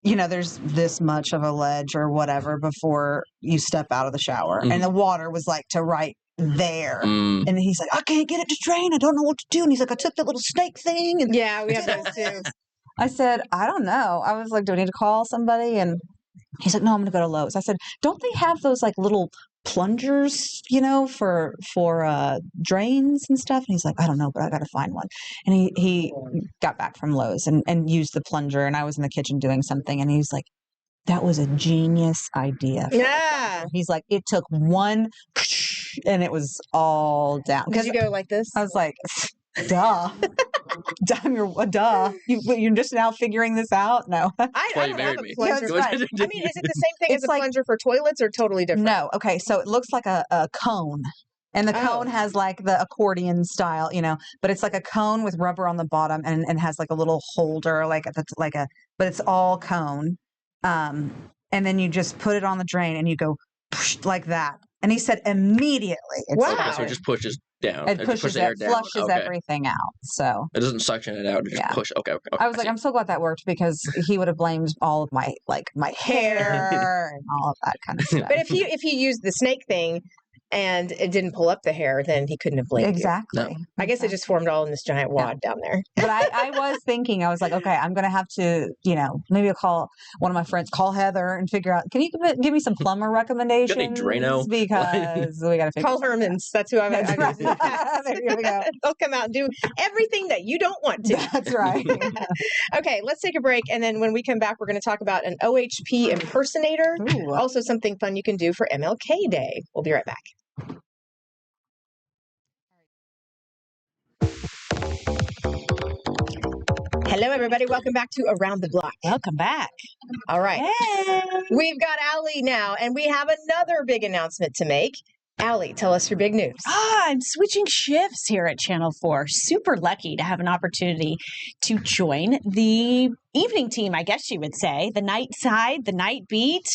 Speaker 3: there's this much of a ledge or whatever before you step out of the shower,
Speaker 1: Mhm.
Speaker 3: and the water was like to right there.
Speaker 1: Mm.
Speaker 3: And he's like, "I can't get it to drain. I don't know what to do." And he's like, "I took the little snake thing." And
Speaker 2: yeah, we have those too.
Speaker 3: I said, "I don't know." I was like, "Do I need to call somebody?" And he's like, "No, I'm going to go to Lowe's." I said, "Don't they have those like little plungers, for drains and stuff?" And he's like, "I don't know, but I got to find one." And he got back from Lowe's and used the plunger. And I was in the kitchen doing something, and he's like, "That was a genius idea."
Speaker 2: Yeah.
Speaker 3: He's like, "It took one, and it was all down."
Speaker 2: Did you go like this?
Speaker 3: I was like, "Duh." Duh. You're just now figuring this out? No.
Speaker 2: I
Speaker 1: why
Speaker 2: don't
Speaker 1: you
Speaker 2: have
Speaker 1: married
Speaker 2: a
Speaker 1: me.
Speaker 2: plunger.
Speaker 3: That's right.
Speaker 2: I mean, is it the same thing as
Speaker 3: It's
Speaker 2: a
Speaker 3: like-
Speaker 2: plunger for toilets or totally different?
Speaker 3: No. Okay. So it looks like a cone. And the cone
Speaker 2: Oh.
Speaker 3: has like the accordion style, but it's like a cone with rubber on the bottom and has like a little holder, but it's all cone. And then you just put it on the drain and you go like that. And he said immediately. It's
Speaker 2: Wow.
Speaker 1: Okay, so
Speaker 3: fine.
Speaker 1: it just pushes down.
Speaker 3: It
Speaker 1: pushes
Speaker 3: pushes
Speaker 1: the air
Speaker 3: it,
Speaker 1: down.
Speaker 3: flushes
Speaker 1: Okay.
Speaker 3: everything out. So
Speaker 1: It doesn't suction it out. It just
Speaker 3: Yeah.
Speaker 1: push. Okay.
Speaker 3: I was like,
Speaker 1: see.
Speaker 3: I'm so glad that worked because he would have blamed all of my hair and all of that kind of stuff.
Speaker 2: But if he used the snake thing and it didn't pull up the hair, then he couldn't have blamed you.
Speaker 3: Exactly.
Speaker 1: No.
Speaker 2: I guess it just formed all in this giant wad down there.
Speaker 3: But I was thinking, I was like, okay, I'm going to have to, maybe I'll call one of my friends, call Heather and figure out, can you give me some plumber recommendations?
Speaker 1: Drano?
Speaker 3: Because we got to figure
Speaker 2: Call
Speaker 3: something out.
Speaker 2: Herman's. That's who I've
Speaker 3: That's
Speaker 2: used in the
Speaker 3: right.
Speaker 2: past.
Speaker 3: There you go.
Speaker 2: They'll come out and do everything that you don't want to.
Speaker 3: That's right.
Speaker 2: Okay, let's take a break. And then when we come back, we're going to talk about an OHP impersonator.
Speaker 3: Ooh.
Speaker 2: Also, something fun you can do for MLK Day. We'll be right back. Hello, everybody. Welcome back to Around the Block.
Speaker 4: Welcome back.
Speaker 2: All right.
Speaker 4: Hey.
Speaker 2: We've got Allie now, and we have another big announcement to make. Allie, tell us your big news.
Speaker 4: I'm switching shifts here at Channel 4. Super lucky to have an opportunity to join the evening team, I guess you would say, the night side, the night beat.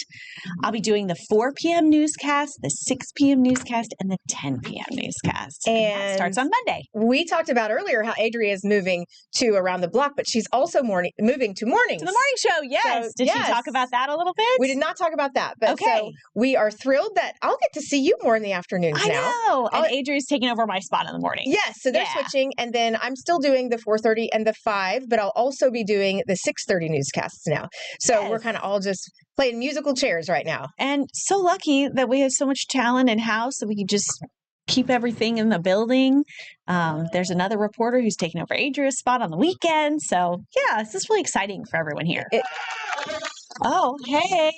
Speaker 4: I'll be doing the 4 p.m. newscast, the 6 p.m. newscast, and the 10 p.m. newscast. And that starts on Monday.
Speaker 2: We talked about earlier how Adria is moving to Around the Block, but she's also moving to mornings.
Speaker 4: To the morning show, yes.
Speaker 2: So,
Speaker 4: Did she talk about that a little bit?
Speaker 2: We did not talk about that, but
Speaker 4: Okay.
Speaker 2: so we are thrilled that I'll get to see you more in the afternoons
Speaker 4: I
Speaker 2: now.
Speaker 4: know. And Adria's taking over my spot in the morning.
Speaker 2: Yes, so they're
Speaker 4: Yeah.
Speaker 2: switching, and then I'm still doing the 4:30 and the 5, but I'll also be doing the 6:30 newscasts now. So we're
Speaker 4: Yes.
Speaker 2: kind of all just playing musical chairs right now.
Speaker 4: And so lucky that we have so much talent in house that we can just keep everything in the building. There's another reporter who's taking over Adria's spot on the weekend. So yeah, this is really exciting for everyone here. Oh, hey.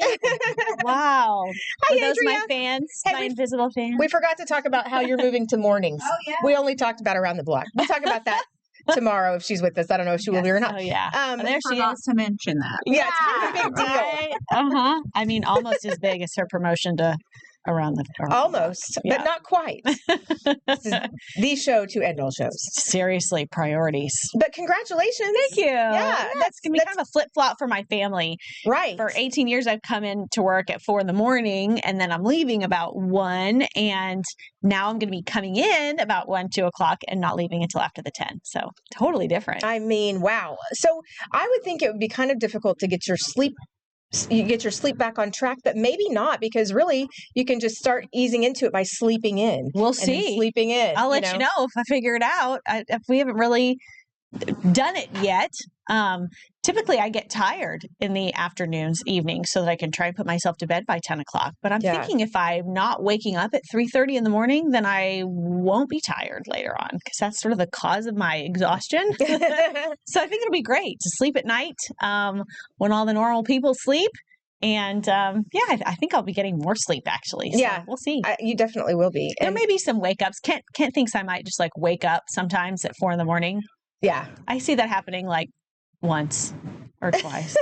Speaker 4: Wow.
Speaker 2: Hi,
Speaker 4: Are those my
Speaker 2: Adria.
Speaker 4: fans?
Speaker 2: Hey,
Speaker 4: my
Speaker 2: we-
Speaker 4: invisible fans?
Speaker 2: We forgot to talk about how you're moving to mornings.
Speaker 3: Oh, yeah.
Speaker 2: We only talked about Around the Block. We'll talk about that tomorrow if she's with us. I don't know if she will be or not.
Speaker 4: Oh, yeah. There she
Speaker 3: Forgot
Speaker 4: is.
Speaker 3: to mention that.
Speaker 2: Yeah, it's kind of a big deal.
Speaker 4: Right? Uh-huh. I mean, almost as big as her promotion to Around the
Speaker 2: Almost,
Speaker 4: Yeah.
Speaker 2: but not quite. This is the show to end all shows.
Speaker 4: Seriously, priorities.
Speaker 2: But congratulations.
Speaker 4: Thank you.
Speaker 2: Yeah,
Speaker 4: That's going to be kind of a flip flop for my family.
Speaker 2: Right.
Speaker 4: For 18 years, I've come in to work at 4 a.m, and then I'm leaving about 1. And now I'm going to be coming in about 1, 2 o'clock and not leaving until after the 10. So totally different.
Speaker 2: I mean, wow. So I would think it would be kind of difficult to get your sleep. You get your sleep back on track, but maybe not, because really you can just start easing into it by sleeping in.
Speaker 4: We'll
Speaker 2: and then
Speaker 4: see.
Speaker 2: sleeping in.
Speaker 4: I'll let you know if I figure it out. If we haven't really done it yet. Typically, I get tired in the afternoons, evenings, so that I can try and put myself to bed by 10 o'clock. But I'm
Speaker 2: Yeah.
Speaker 4: thinking if I'm not waking up at 3:30 in the morning, then I won't be tired later on, because that's sort of the cause of my exhaustion. So I think it'll be great to sleep at night when all the normal people sleep. And I think I'll be getting more sleep actually. So
Speaker 2: Yeah.
Speaker 4: we'll see.
Speaker 2: You definitely will be.
Speaker 4: There
Speaker 2: And
Speaker 4: may be some wake ups. Kent thinks I might just like wake up sometimes at 4 a.m.
Speaker 2: yeah.
Speaker 4: I see that happening like once or twice.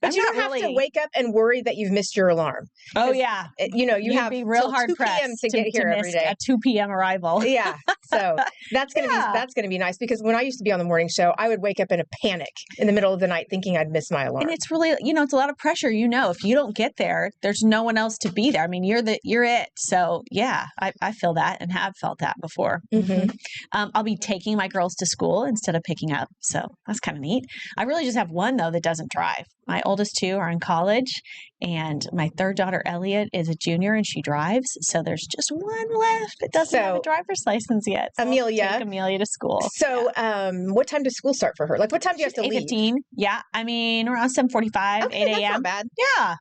Speaker 2: But
Speaker 4: I'm
Speaker 2: you don't
Speaker 4: not
Speaker 2: have to
Speaker 4: really-
Speaker 2: wake up and worry that you've missed your alarm.
Speaker 4: Oh
Speaker 2: 'Cause,
Speaker 4: yeah,
Speaker 2: You
Speaker 4: you'd
Speaker 2: have
Speaker 4: be real
Speaker 2: till
Speaker 4: hard
Speaker 2: 2 p.m.
Speaker 4: pressed
Speaker 2: to get here every
Speaker 4: miss
Speaker 2: day.
Speaker 4: a 2 p.m. arrival.
Speaker 2: Yeah. So that's gonna
Speaker 4: Yeah.
Speaker 2: be nice, because when I used to be on the morning show, I would wake up in a panic in the middle of the night thinking I'd missed my alarm.
Speaker 4: And it's really, it's a lot of pressure. If you don't get there, there's no one else to be there. I mean, you're it. So yeah, I feel that and have felt that before.
Speaker 2: Mhm.
Speaker 4: I'll be taking my girls to school instead of picking up. So that's kind of neat. I really just have one though that doesn't drive. My oldest 2 are in college, and my third daughter, Elliot, is a junior and she drives. So there's just one left that doesn't have
Speaker 2: So,
Speaker 4: a driver's license yet. So I'll have to
Speaker 2: Amelia.
Speaker 4: take Amelia to school.
Speaker 2: So, what time does school start for her? Like, what time do you have to leave?
Speaker 4: 8:15. Yeah. I mean, around 7:45,
Speaker 2: Okay,
Speaker 4: 8
Speaker 2: that's
Speaker 4: a.m.
Speaker 2: not bad.
Speaker 4: Yeah.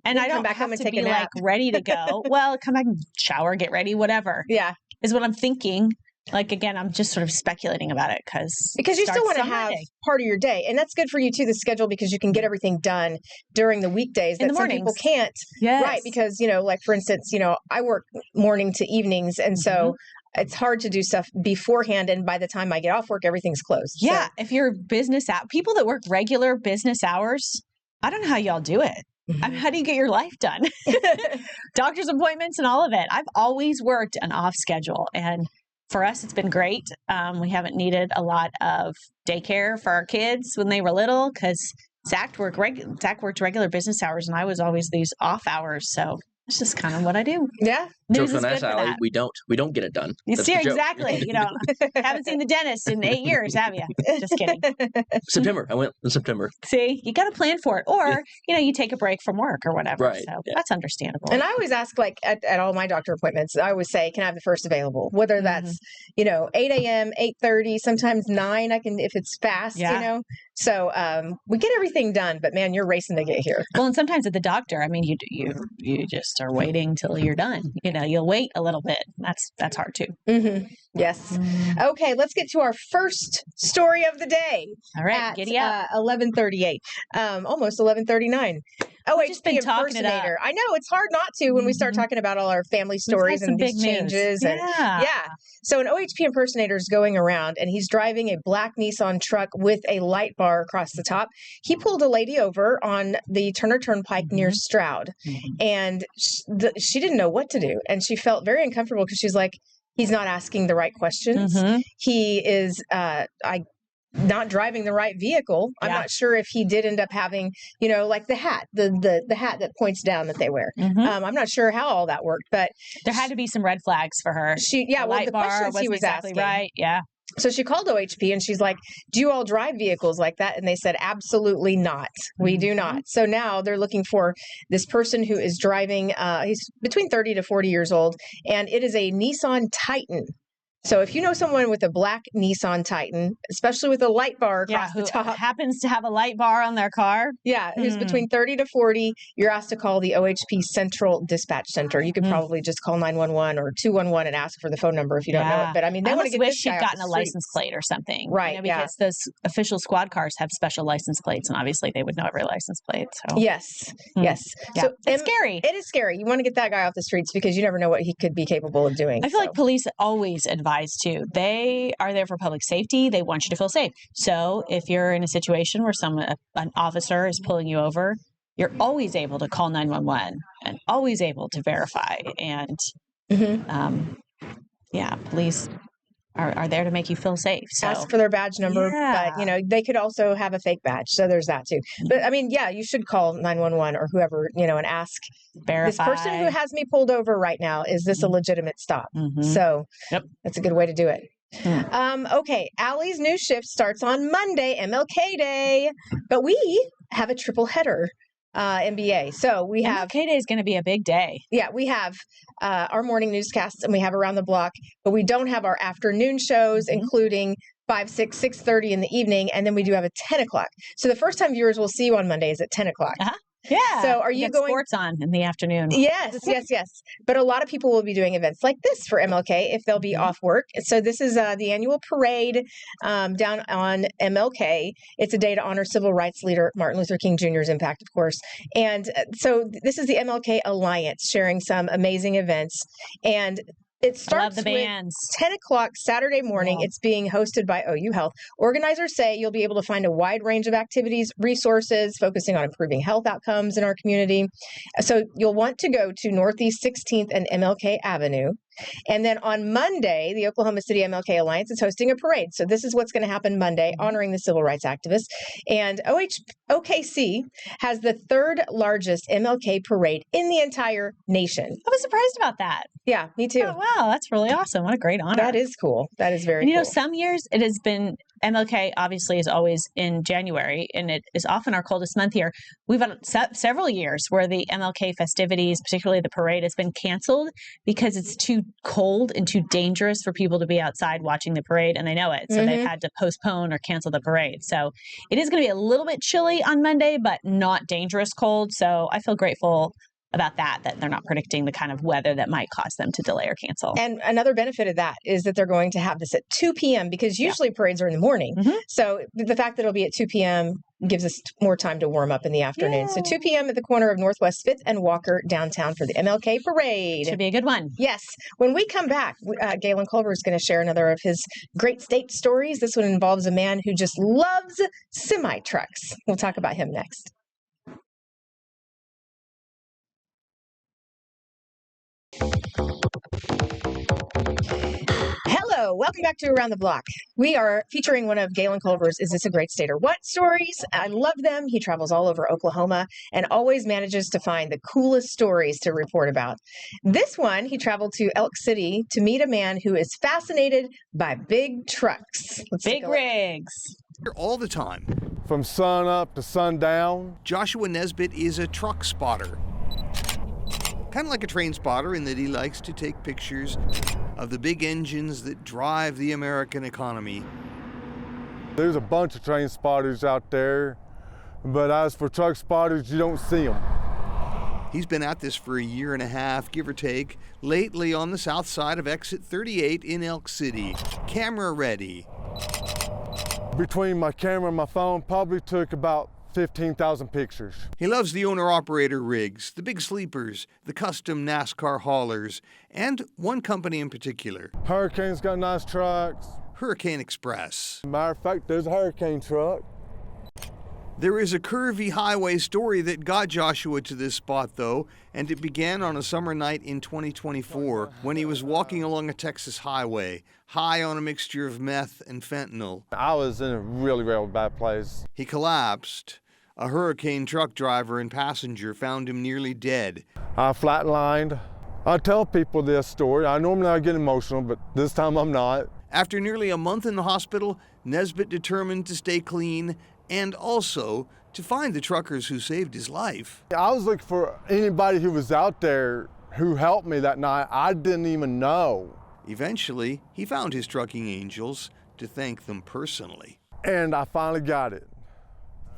Speaker 4: And
Speaker 2: You
Speaker 4: I
Speaker 2: come
Speaker 4: don't
Speaker 2: back home
Speaker 4: have
Speaker 2: and
Speaker 4: to
Speaker 2: take
Speaker 4: be
Speaker 2: a nap.
Speaker 4: like ready to go. Well, come back and shower, get ready, whatever
Speaker 2: Yeah,
Speaker 4: is what I'm thinking. Like, again, I'm just sort of speculating about it
Speaker 2: because you still want to have part of your day, and that's good for you too. The schedule, because you can get everything done during the weekdays
Speaker 4: In
Speaker 2: that
Speaker 4: the
Speaker 2: some people
Speaker 4: mornings.
Speaker 2: can't.
Speaker 4: Yes.
Speaker 2: Right? Because like for instance, I work morning to evenings, and so it's hard to do stuff beforehand. And by the time I get off work, everything's closed. So-
Speaker 4: Yeah. If you're business out, people that work regular business hours, I don't know how y'all do it. I mean, how do you get your life done? Doctor's appointments and all of it. I've always worked an off schedule, and for us, it's been great. We haven't needed a lot of daycare for our kids when they were little, because Zach worked regular business hours, and I was always these off hours. So it's just kind of what I do.
Speaker 2: Yeah.
Speaker 4: News
Speaker 1: Joke's
Speaker 4: is
Speaker 1: on
Speaker 4: good
Speaker 1: us,
Speaker 4: for
Speaker 1: Allie.
Speaker 4: that.
Speaker 1: We don't get it done.
Speaker 4: You
Speaker 1: That's
Speaker 4: see,
Speaker 1: the joke.
Speaker 4: exactly. Haven't seen the dentist in 8 years, have you? Just kidding.
Speaker 1: September. I went in September.
Speaker 4: See, you got to plan for it, or you take a break from work or whatever.
Speaker 1: Right,
Speaker 4: So
Speaker 1: yeah.
Speaker 4: that's understandable.
Speaker 2: And I always ask, like at all my doctor appointments, I always say, "Can I have the first available?" Whether that's 8 a.m., 8:30, sometimes 9. I can if it's fast.
Speaker 4: Yeah.
Speaker 2: So we get everything done, but man, you're racing to get here.
Speaker 4: Well, and sometimes at the doctor, I mean, you just are waiting till you're done. You'll wait a little bit. That's hard too.
Speaker 2: Mm-hmm. Yes. Okay, let's get to our first story of the day.
Speaker 4: All right,
Speaker 2: At
Speaker 4: giddy up.
Speaker 2: 11:38, almost 11:39. OHP
Speaker 4: just been talking it up.
Speaker 2: impersonator. I know it's hard not to when we start
Speaker 4: Mhm.
Speaker 2: talking about all our family
Speaker 4: We've
Speaker 2: stories
Speaker 4: had some
Speaker 2: and these
Speaker 4: big news.
Speaker 2: changes. And
Speaker 4: Yeah.
Speaker 2: so an OHP impersonator is going around and he's driving a black Nissan truck with a light bar across the top. He pulled a lady over on the Turner Turnpike near Stroud, and she didn't know what to do, and she felt very uncomfortable because she's like, he's not asking the right questions.
Speaker 4: Mhm.
Speaker 2: He is not driving the right vehicle. I'm
Speaker 4: Yeah.
Speaker 2: not sure if he did end up having, like the hat, the hat that points down that they wear.
Speaker 4: Mhm.
Speaker 2: I'm not sure how all that worked, but
Speaker 4: There had to be some red flags for her.
Speaker 2: the
Speaker 4: Light bar
Speaker 2: questions he
Speaker 4: wasn't
Speaker 2: was
Speaker 4: exactly
Speaker 2: asking.
Speaker 4: right. Yeah.
Speaker 2: So she called OHP and she's like, do you all drive vehicles like that? And they said, absolutely not. We do not. So now they're looking for this person who is driving, he's between 30 to 40 years old, and it is a Nissan Titan. So if you know someone with a black Nissan Titan, especially with a light bar across
Speaker 4: who
Speaker 2: the top,
Speaker 4: happens to have a light bar on their car.
Speaker 2: who's between 30 to 40, you're asked to call the OHP Central Dispatch Center. You could probably just call 911 or 211 and ask for the phone number if you don't know it. But I mean, they
Speaker 4: I
Speaker 2: want to
Speaker 4: almost
Speaker 2: get
Speaker 4: wish
Speaker 2: this guy
Speaker 4: she'd
Speaker 2: off
Speaker 4: gotten
Speaker 2: the
Speaker 4: a license
Speaker 2: streets.
Speaker 4: plate or something.
Speaker 2: Right,
Speaker 4: Because those official squad cars have special license plates, and obviously they would know every license plate. So
Speaker 2: Yes.
Speaker 4: Yeah.
Speaker 2: So
Speaker 4: It's scary.
Speaker 2: It is scary. You want to get that guy off the streets because you never know what he could be capable of doing.
Speaker 4: I feel like police always advise too. They are there for public safety. They want you to feel safe. So if you're in a situation where an officer is pulling you over, you're always able to call 911 and always able to verify. And police are there to make you feel safe. So
Speaker 2: ask for their badge number, but they could also have a fake badge. So there's that too. But I mean, you should call 911 or whoever, and ask,
Speaker 4: verify.
Speaker 2: this person who has me pulled over right now, is this a legitimate stop? So that's a good way to do it. Okay, Allie's new shift starts on Monday, MLK Day, but we have a triple header. MBA. So we have
Speaker 4: MLK Day is going to be a big day.
Speaker 2: Yeah, we have our morning newscasts and we have Around the Block, but we don't have our afternoon shows, including 5, 6, 6:30 in the evening, and then we do have a 10 o'clock. So the first time viewers will see you on Monday is at 10 o'clock.
Speaker 4: Yeah.
Speaker 2: So are you going
Speaker 4: sports on in the afternoon?
Speaker 2: Yes. But a lot of people will be doing events like this for MLK if they'll be off work. So this is the annual parade down on MLK. It's a day to honor civil rights leader Martin Luther King Jr.'s impact, of course. And so this is the MLK Alliance sharing some amazing events. And it starts
Speaker 4: with
Speaker 2: 10 o'clock Saturday morning. It's being hosted by OU Health. Organizers say you'll be able to find a wide range of activities, resources, focusing on improving health outcomes in our community. So you'll want to go to Northeast 16th and MLK Avenue. And then on Monday, the Oklahoma City MLK Alliance is hosting a parade. So this is what's going to happen Monday, honoring the civil rights activists. And OKC has the third largest MLK parade in the entire nation.
Speaker 4: I was surprised about that.
Speaker 2: Yeah, me too.
Speaker 4: Oh, wow, that's really awesome. What a great honor.
Speaker 2: That is cool. That is very
Speaker 4: cool.
Speaker 2: cool.
Speaker 4: Some years it has been, MLK obviously is always in January, and it is often our coldest month here. We've had several years where the MLK festivities, particularly the parade, has been canceled because it's too cold and too dangerous for people to be outside watching the parade, and they know it. So they've had to postpone or cancel the parade. So it is going to be a little bit chilly on Monday, but not dangerous cold. So I feel grateful about that they're not predicting the kind of weather that might cause them to delay or cancel.
Speaker 2: And another benefit of that is that they're going to have this at 2 p.m. because usually parades are in the morning. So the fact that it'll be at 2 p.m. gives us more time to warm up in the afternoon. So 2 p.m. at the corner of Northwest 5th and Walker downtown for the MLK parade.
Speaker 4: Should be a good one.
Speaker 2: Yes. When we come back, Galen Culver is going to share another of his great state stories. This one involves a man who just loves semi-trucks. We'll talk about him next. Hello, welcome back to Around the Block. We are featuring one of Galen Culver's Is This a Great State or What stories. I love them. He travels all over Oklahoma and always manages to find the coolest stories to report about. This one, he traveled to Elk City to meet a man who is fascinated by big trucks.
Speaker 4: Big rigs.
Speaker 5: All the time.
Speaker 6: From sun up to sundown.
Speaker 5: Joshua Nesbitt is a truck spotter. Kind of like a train spotter in that he likes to take pictures of the big engines that drive the American economy.
Speaker 6: There's a bunch of train spotters out there, but as for truck spotters, you don't see them.
Speaker 5: He's been at this for a year and a half, give or take, lately on the south side of Exit 38 in Elk City. Camera ready.
Speaker 6: Between my camera and my phone, probably took about 15,000 pictures.
Speaker 5: He loves the owner-operator rigs, the big sleepers, the custom NASCAR haulers, and one company in particular,
Speaker 6: Hurricane's got nice trucks.
Speaker 5: Hurricane Express.
Speaker 6: Matter of fact, there's a Hurricane truck.
Speaker 5: There is a curvy highway story that got Joshua to this spot, though, and it began on a summer night in 2024 when he was walking along a Texas highway, high on a mixture of meth and fentanyl.
Speaker 6: I was in a really, really bad place.
Speaker 5: He collapsed. A Hurricane truck driver and passenger found him nearly dead.
Speaker 6: I flatlined. I tell people this story. I normally get emotional, but this time I'm not.
Speaker 5: After nearly a month in the hospital, Nesbitt determined to stay clean and also to find the truckers who saved his life.
Speaker 6: I was looking for anybody who was out there who helped me that night. I didn't even know.
Speaker 5: Eventually, he found his trucking angels to thank them personally.
Speaker 6: And I finally got it.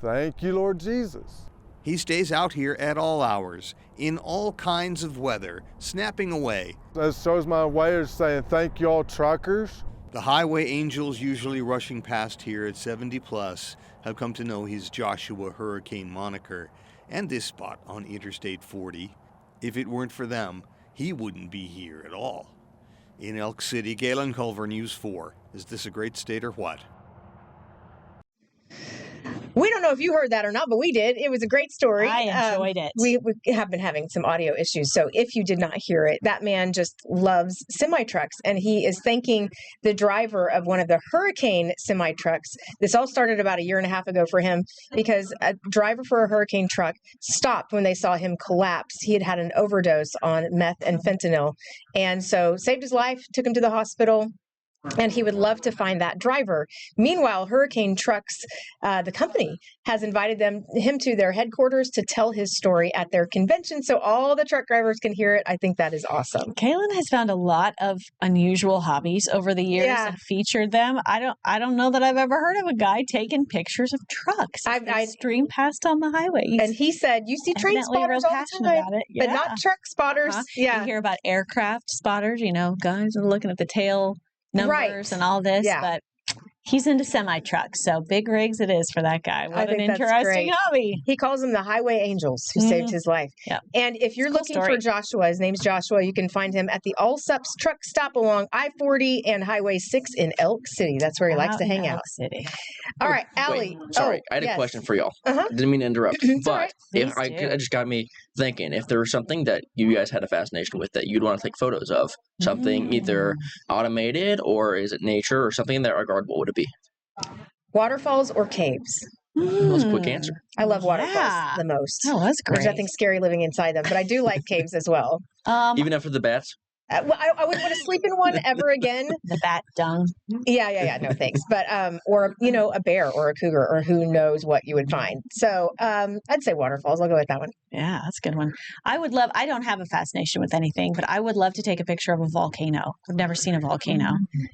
Speaker 6: Thank you, Lord Jesus.
Speaker 5: He stays out here at all hours, in all kinds of weather, snapping away.
Speaker 6: That shows my way of saying thank you all truckers.
Speaker 5: The highway angels usually rushing past here at 70 plus have come to know his Joshua Hurricane moniker and this spot on Interstate 40. If it weren't for them, he wouldn't be here at all. In Elk City, Galen Culver, News 4. Is this a great state or what?
Speaker 2: We don't know if you heard that or not, but we did. It was a great story.
Speaker 4: I enjoyed it.
Speaker 2: We have been having some audio issues. So if you did not hear it, that man just loves semi-trucks. And he is thanking the driver of one of the Hurricane semi-trucks. This all started about a year and a half ago for him because a driver for a Hurricane truck stopped when they saw him collapse. He had had an overdose on meth and fentanyl. And so saved his life, took him to the hospital. And he would love to find that driver. Meanwhile, Hurricane Trucks, the company, has invited him to their headquarters to tell his story at their convention so all the truck drivers can hear it. I think that is awesome.
Speaker 4: Kaylin has found a lot of unusual hobbies over the years and featured them. I don't know that I've ever heard of a guy taking pictures of trucks. I stream past on the highway.
Speaker 2: And he said, you see train spotters all the time, but not truck spotters.
Speaker 4: Yeah. You hear about aircraft spotters, guys are looking at the tail numbers and all this, but he's into semi-trucks, so big rigs it is for that guy. What an interesting hobby.
Speaker 2: He calls them the highway angels who saved his life.
Speaker 4: Yep.
Speaker 2: And if you're looking for Joshua, his name's Joshua, you can find him at the Allsups truck stop along I-40 and Highway 6 in Elk City. That's where he likes to hang out.
Speaker 4: City.
Speaker 2: All right, Allie.
Speaker 1: Sorry, I had a question for y'all. Didn't mean to interrupt, but it just got me thinking, if there was something that you guys had a fascination with that you'd want to take photos of, something either automated or is it nature or something in that regard, what would it be?
Speaker 2: Waterfalls or caves?
Speaker 1: That's a quick answer.
Speaker 2: I love waterfalls the most.
Speaker 4: Oh, that's great.
Speaker 2: There's nothing scary living inside them, but I do like caves as well.
Speaker 1: Even after the bats?
Speaker 2: Well, I wouldn't want to sleep in one ever again.
Speaker 4: The bat dung.
Speaker 2: Yeah. No, thanks. But or a bear or a cougar or who knows what you would find. So I'd say waterfalls. I'll go with that one.
Speaker 4: Yeah, that's a good one. I don't have a fascination with anything, but I would love to take a picture of a volcano. I've never seen a volcano.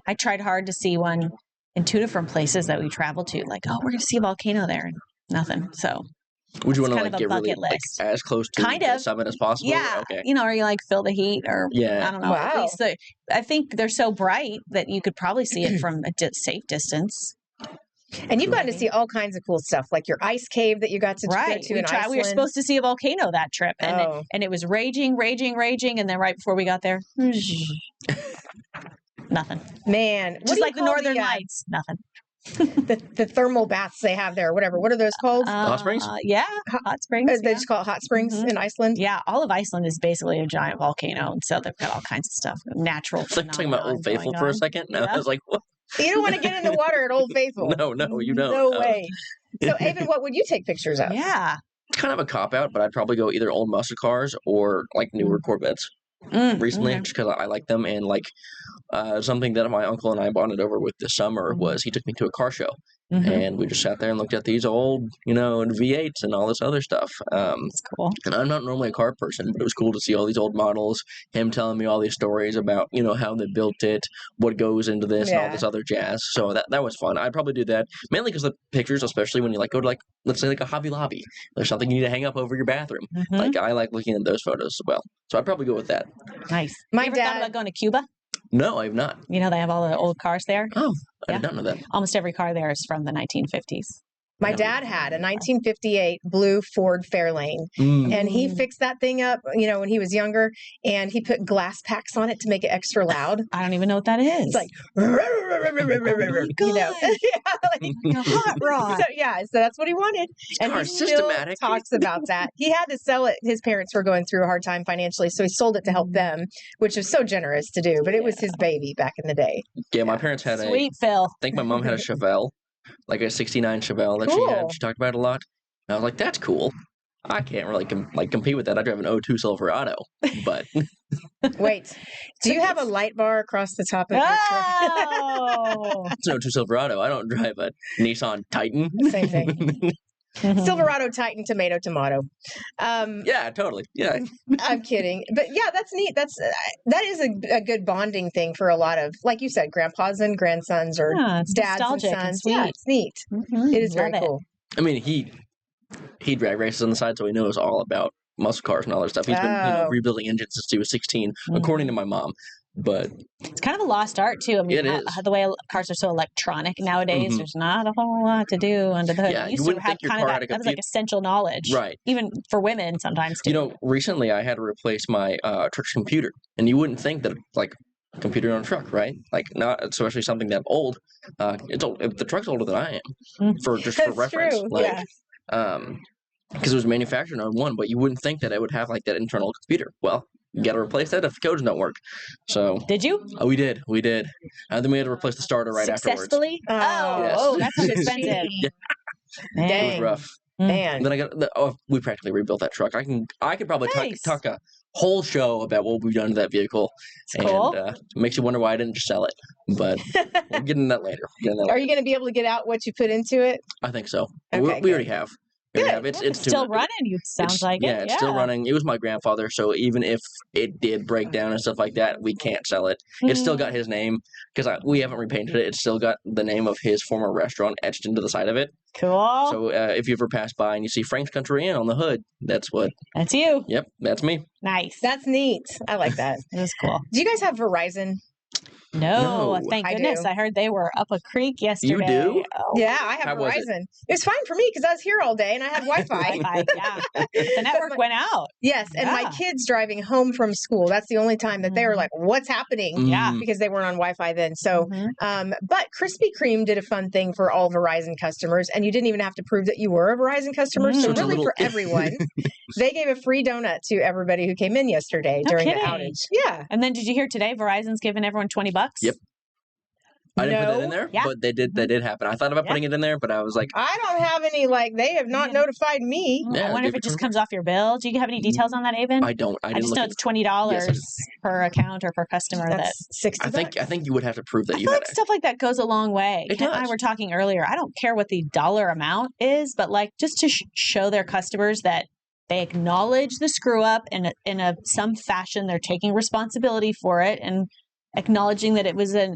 Speaker 4: I tried hard to see one in 2 different places that we traveled to. Like, we're going to see a volcano there, and nothing. So.
Speaker 1: Would you want to get really as close to the summit as possible?
Speaker 4: Yeah.
Speaker 1: Okay.
Speaker 4: Or you feel the heat or I don't know.
Speaker 2: Wow.
Speaker 4: At least I think they're so bright that you could probably see it from a safe distance.
Speaker 2: And you've gotten to see all kinds of cool stuff, like your ice cave that you got to go to in Iceland.
Speaker 4: We were supposed to see a volcano that trip, and it was raging, and then right before we got there, nothing.
Speaker 2: Man,
Speaker 4: just like the Northern Lights, nothing.
Speaker 2: the thermal baths they have there, whatever. What are those called?
Speaker 1: Hot springs?
Speaker 4: Yeah, hot springs.
Speaker 2: They just call it hot springs in Iceland?
Speaker 4: Yeah, all of Iceland is basically a giant volcano, and so they've got all kinds of stuff, natural.
Speaker 1: Like talking about Old Faithful for a second? No, I was like, what?
Speaker 2: You don't want to get in the water at Old Faithful.
Speaker 1: No, you don't.
Speaker 2: No way. So, Avon, what would you take pictures of?
Speaker 4: Yeah.
Speaker 1: It's kind of a cop-out, but I'd probably go either old muscle cars or, newer Corvettes. Recently, just because I like them, and something that my uncle and I bonded over with this summer was he took me to a car show, and we just sat there and looked at these old, V8s and all this other stuff.
Speaker 4: That's cool. And
Speaker 1: I'm not normally a car person, but it was cool to see all these old models, him telling me all these stories about, how they built it, what goes into this, and all this other jazz. So that was fun. I'd probably do that, mainly because the pictures, especially when you go to let's say a Hobby Lobby, there's something you need to hang up over your bathroom. I like looking at those photos as well. So I'd probably go with that.
Speaker 4: Nice.
Speaker 2: My
Speaker 4: dad
Speaker 2: dad
Speaker 4: thought about going to Cuba?
Speaker 1: No, I have not.
Speaker 4: They have all the old cars there.
Speaker 1: Oh, I did not know that.
Speaker 4: Almost every car there is from the 1950s.
Speaker 2: My dad had a 1958 blue Ford Fairlane, and he fixed that thing up, when he was younger, and he put glass packs on it to make it extra loud.
Speaker 4: I don't even know what that is.
Speaker 2: It's like,
Speaker 4: God.
Speaker 2: like
Speaker 4: a hot rod.
Speaker 2: So that's what he wanted. And
Speaker 1: Are
Speaker 2: he still
Speaker 1: systematic.
Speaker 2: talks about that. He had to sell it. His parents were going through a hard time financially, so he sold it to help them, which is so generous to do, but it was his baby back in the day.
Speaker 1: Yeah, my parents had
Speaker 4: Sweet Phil.
Speaker 1: I think my mom had a Chevelle, like a 69 Chevelle that she
Speaker 2: Cool.
Speaker 1: had. She talked about it a lot. And I was like, that's cool. I can't really compete with that. I drive an 02 Silverado, but
Speaker 2: Wait, do you have a light bar across the top of your truck?
Speaker 4: Oh.
Speaker 1: it's an 02 Silverado. I don't drive a Nissan Titan.
Speaker 2: Same thing. Silverado, Titan, tomato.
Speaker 1: Yeah, totally. Yeah.
Speaker 2: I'm kidding, but yeah, that's neat. That is a good bonding thing for a lot of, like you said, grandpas and grandsons, or
Speaker 4: Yeah, it's
Speaker 2: dads and
Speaker 4: nostalgic and
Speaker 2: sons.
Speaker 4: sweet.
Speaker 2: Yeah, it's neat.
Speaker 4: Mhm.
Speaker 2: It is very
Speaker 4: Love it.
Speaker 2: cool.
Speaker 1: I mean, he drag races on the side, so he knows all about muscle cars and all that stuff. He's been
Speaker 2: Oh.
Speaker 1: rebuilding engines since he was 16, according to my mom. But
Speaker 4: It's kind of a lost art too. I mean,
Speaker 1: It is.
Speaker 4: the way cars are so electronic nowadays,
Speaker 1: Mhm.
Speaker 4: there's not a whole lot to do under the hood.
Speaker 1: Yeah,
Speaker 4: You
Speaker 1: you
Speaker 4: used to
Speaker 1: wouldn't
Speaker 4: have
Speaker 1: think your
Speaker 4: kind of
Speaker 1: car had a
Speaker 4: that was like
Speaker 1: compute-
Speaker 4: essential knowledge,
Speaker 1: right.
Speaker 4: even for women sometimes too.
Speaker 1: Recently I had to replace my truck's computer, and you wouldn't think that like a computer on a truck, right? Like not especially something that old. It's old. The truck's older than I am,
Speaker 4: Mhm.
Speaker 1: for
Speaker 2: That's
Speaker 1: reference.
Speaker 2: true.
Speaker 1: Like,
Speaker 2: Yeah.
Speaker 1: because it was manufactured on one, but you wouldn't think that it would have like that internal computer. Well, you got to replace that if the codes don't work. So
Speaker 4: Did you
Speaker 1: we did, and then we had to replace the starter right afterwards.
Speaker 4: successfully?
Speaker 2: Oh.
Speaker 1: Yes.
Speaker 4: Oh, that sounds expensive.
Speaker 1: Yeah. It was
Speaker 2: Dang.
Speaker 1: rough.
Speaker 2: Man.
Speaker 1: And then we practically rebuilt that truck. I could probably
Speaker 4: Nice.
Speaker 1: talk a whole show about what we've done to that vehicle,
Speaker 4: It's cool.
Speaker 1: and it makes you wonder why I didn't just sell it. But we'll get into that later.
Speaker 2: Are you going to be able to get out what you put into it?
Speaker 1: I think so.
Speaker 2: Okay,
Speaker 1: we
Speaker 2: good.
Speaker 1: already have. We already have. It's
Speaker 4: Still
Speaker 1: tuned.
Speaker 4: running. You sounds like
Speaker 1: yeah,
Speaker 4: it.
Speaker 1: it's still running. It was my grandfather, so even if it did break down and stuff like that, we can't sell it. It's still got his name because we haven't repainted it. It's still got the name of his former restaurant etched into the side of it.
Speaker 4: Cool.
Speaker 1: So if you ever pass by and you see Frank's Country Inn on the hood, that's what.
Speaker 4: That's you.
Speaker 1: Yep, that's me.
Speaker 4: Nice.
Speaker 2: That's neat. I like that.
Speaker 4: That's cool.
Speaker 2: Do you guys have Verizon?
Speaker 4: No,
Speaker 1: No.
Speaker 4: thank
Speaker 2: I
Speaker 4: goodness.
Speaker 2: do.
Speaker 4: I heard they were up a creek yesterday.
Speaker 1: do?
Speaker 4: Oh,
Speaker 2: Yeah, I have
Speaker 1: How was it?
Speaker 2: Verizon. It was fine for me because I was here all day and I had Wi-Fi.
Speaker 4: Wi-Fi, yeah. The network went out.
Speaker 2: Yes, and my
Speaker 4: Yeah.
Speaker 2: kids driving home from school. That's the only time that they were like, "What's happening?"
Speaker 4: Yeah.
Speaker 1: Mm.
Speaker 2: Because they weren't on Wi-Fi then. So,
Speaker 4: Mhm.
Speaker 2: but Krispy Kreme did a fun thing for all Verizon customers, and you didn't even have to prove that you were a Verizon customer.
Speaker 4: Mm.
Speaker 2: So
Speaker 4: So it's a
Speaker 2: really,
Speaker 1: little-
Speaker 2: for everyone, they gave a free donut to everybody who came in yesterday
Speaker 4: No
Speaker 2: during
Speaker 4: kidding.
Speaker 2: the outage. Yeah.
Speaker 4: And then did you hear today Verizon's giving everyone $20?
Speaker 1: Yep. I didn't put that
Speaker 2: No.
Speaker 1: in there,
Speaker 4: Yeah.
Speaker 1: but they did happen. I thought about
Speaker 4: Yeah.
Speaker 1: putting it in there, but I was like,
Speaker 2: I don't have any, they have not
Speaker 4: Yeah.
Speaker 2: notified me.
Speaker 1: Yeah,
Speaker 4: I wonder if
Speaker 1: give
Speaker 4: it
Speaker 1: it
Speaker 4: just
Speaker 1: to
Speaker 4: comes off your bill. Do you have any details on that, Avon?
Speaker 1: I don't. I
Speaker 4: I
Speaker 1: didn't
Speaker 4: just
Speaker 1: look
Speaker 4: know
Speaker 1: at
Speaker 4: it's $20
Speaker 1: Yes,
Speaker 4: per account or per customer. That
Speaker 2: That's 60 bucks.
Speaker 1: I think you would have to prove that
Speaker 4: I
Speaker 1: you
Speaker 4: feel
Speaker 1: had
Speaker 4: like
Speaker 1: it.
Speaker 4: stuff like that goes a long way.
Speaker 1: It
Speaker 4: Ken and I
Speaker 1: does.
Speaker 4: were talking earlier. I don't care what the dollar amount is, but just to show their customers that they acknowledge the screw up in some fashion, they're taking responsibility for it and acknowledging that it was a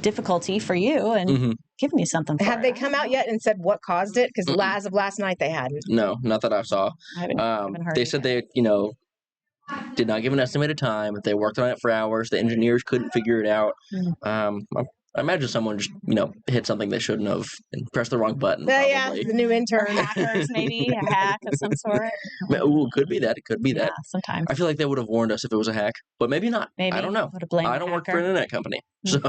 Speaker 4: difficulty for you and
Speaker 1: Mhm.
Speaker 4: giving you something. For
Speaker 2: Have
Speaker 4: it.
Speaker 2: they
Speaker 4: I
Speaker 2: come
Speaker 4: don't
Speaker 2: out
Speaker 4: know.
Speaker 2: yet and said what caused it? Because
Speaker 1: Mm-mm.
Speaker 2: as of last night, they hadn't.
Speaker 1: No, not that I saw.
Speaker 4: I haven't heard
Speaker 1: They said
Speaker 4: either.
Speaker 1: they, did not give an estimated time. They worked on it for hours. The engineers couldn't figure it out. I imagine someone just, hit something they shouldn't have and pressed the wrong button.
Speaker 2: Yeah,
Speaker 1: Probably.
Speaker 2: the new
Speaker 4: Or
Speaker 2: intern.
Speaker 4: hackers, maybe a hack of some sort.
Speaker 1: Ooh, could be that. It could be
Speaker 4: Yeah,
Speaker 1: that.
Speaker 4: sometimes.
Speaker 1: I feel like they would have warned us if it was a hack, but maybe not.
Speaker 4: Maybe
Speaker 1: I don't know.
Speaker 4: Would have blamed
Speaker 1: I
Speaker 4: the
Speaker 1: don't work for
Speaker 4: hacker.
Speaker 1: an internet company, so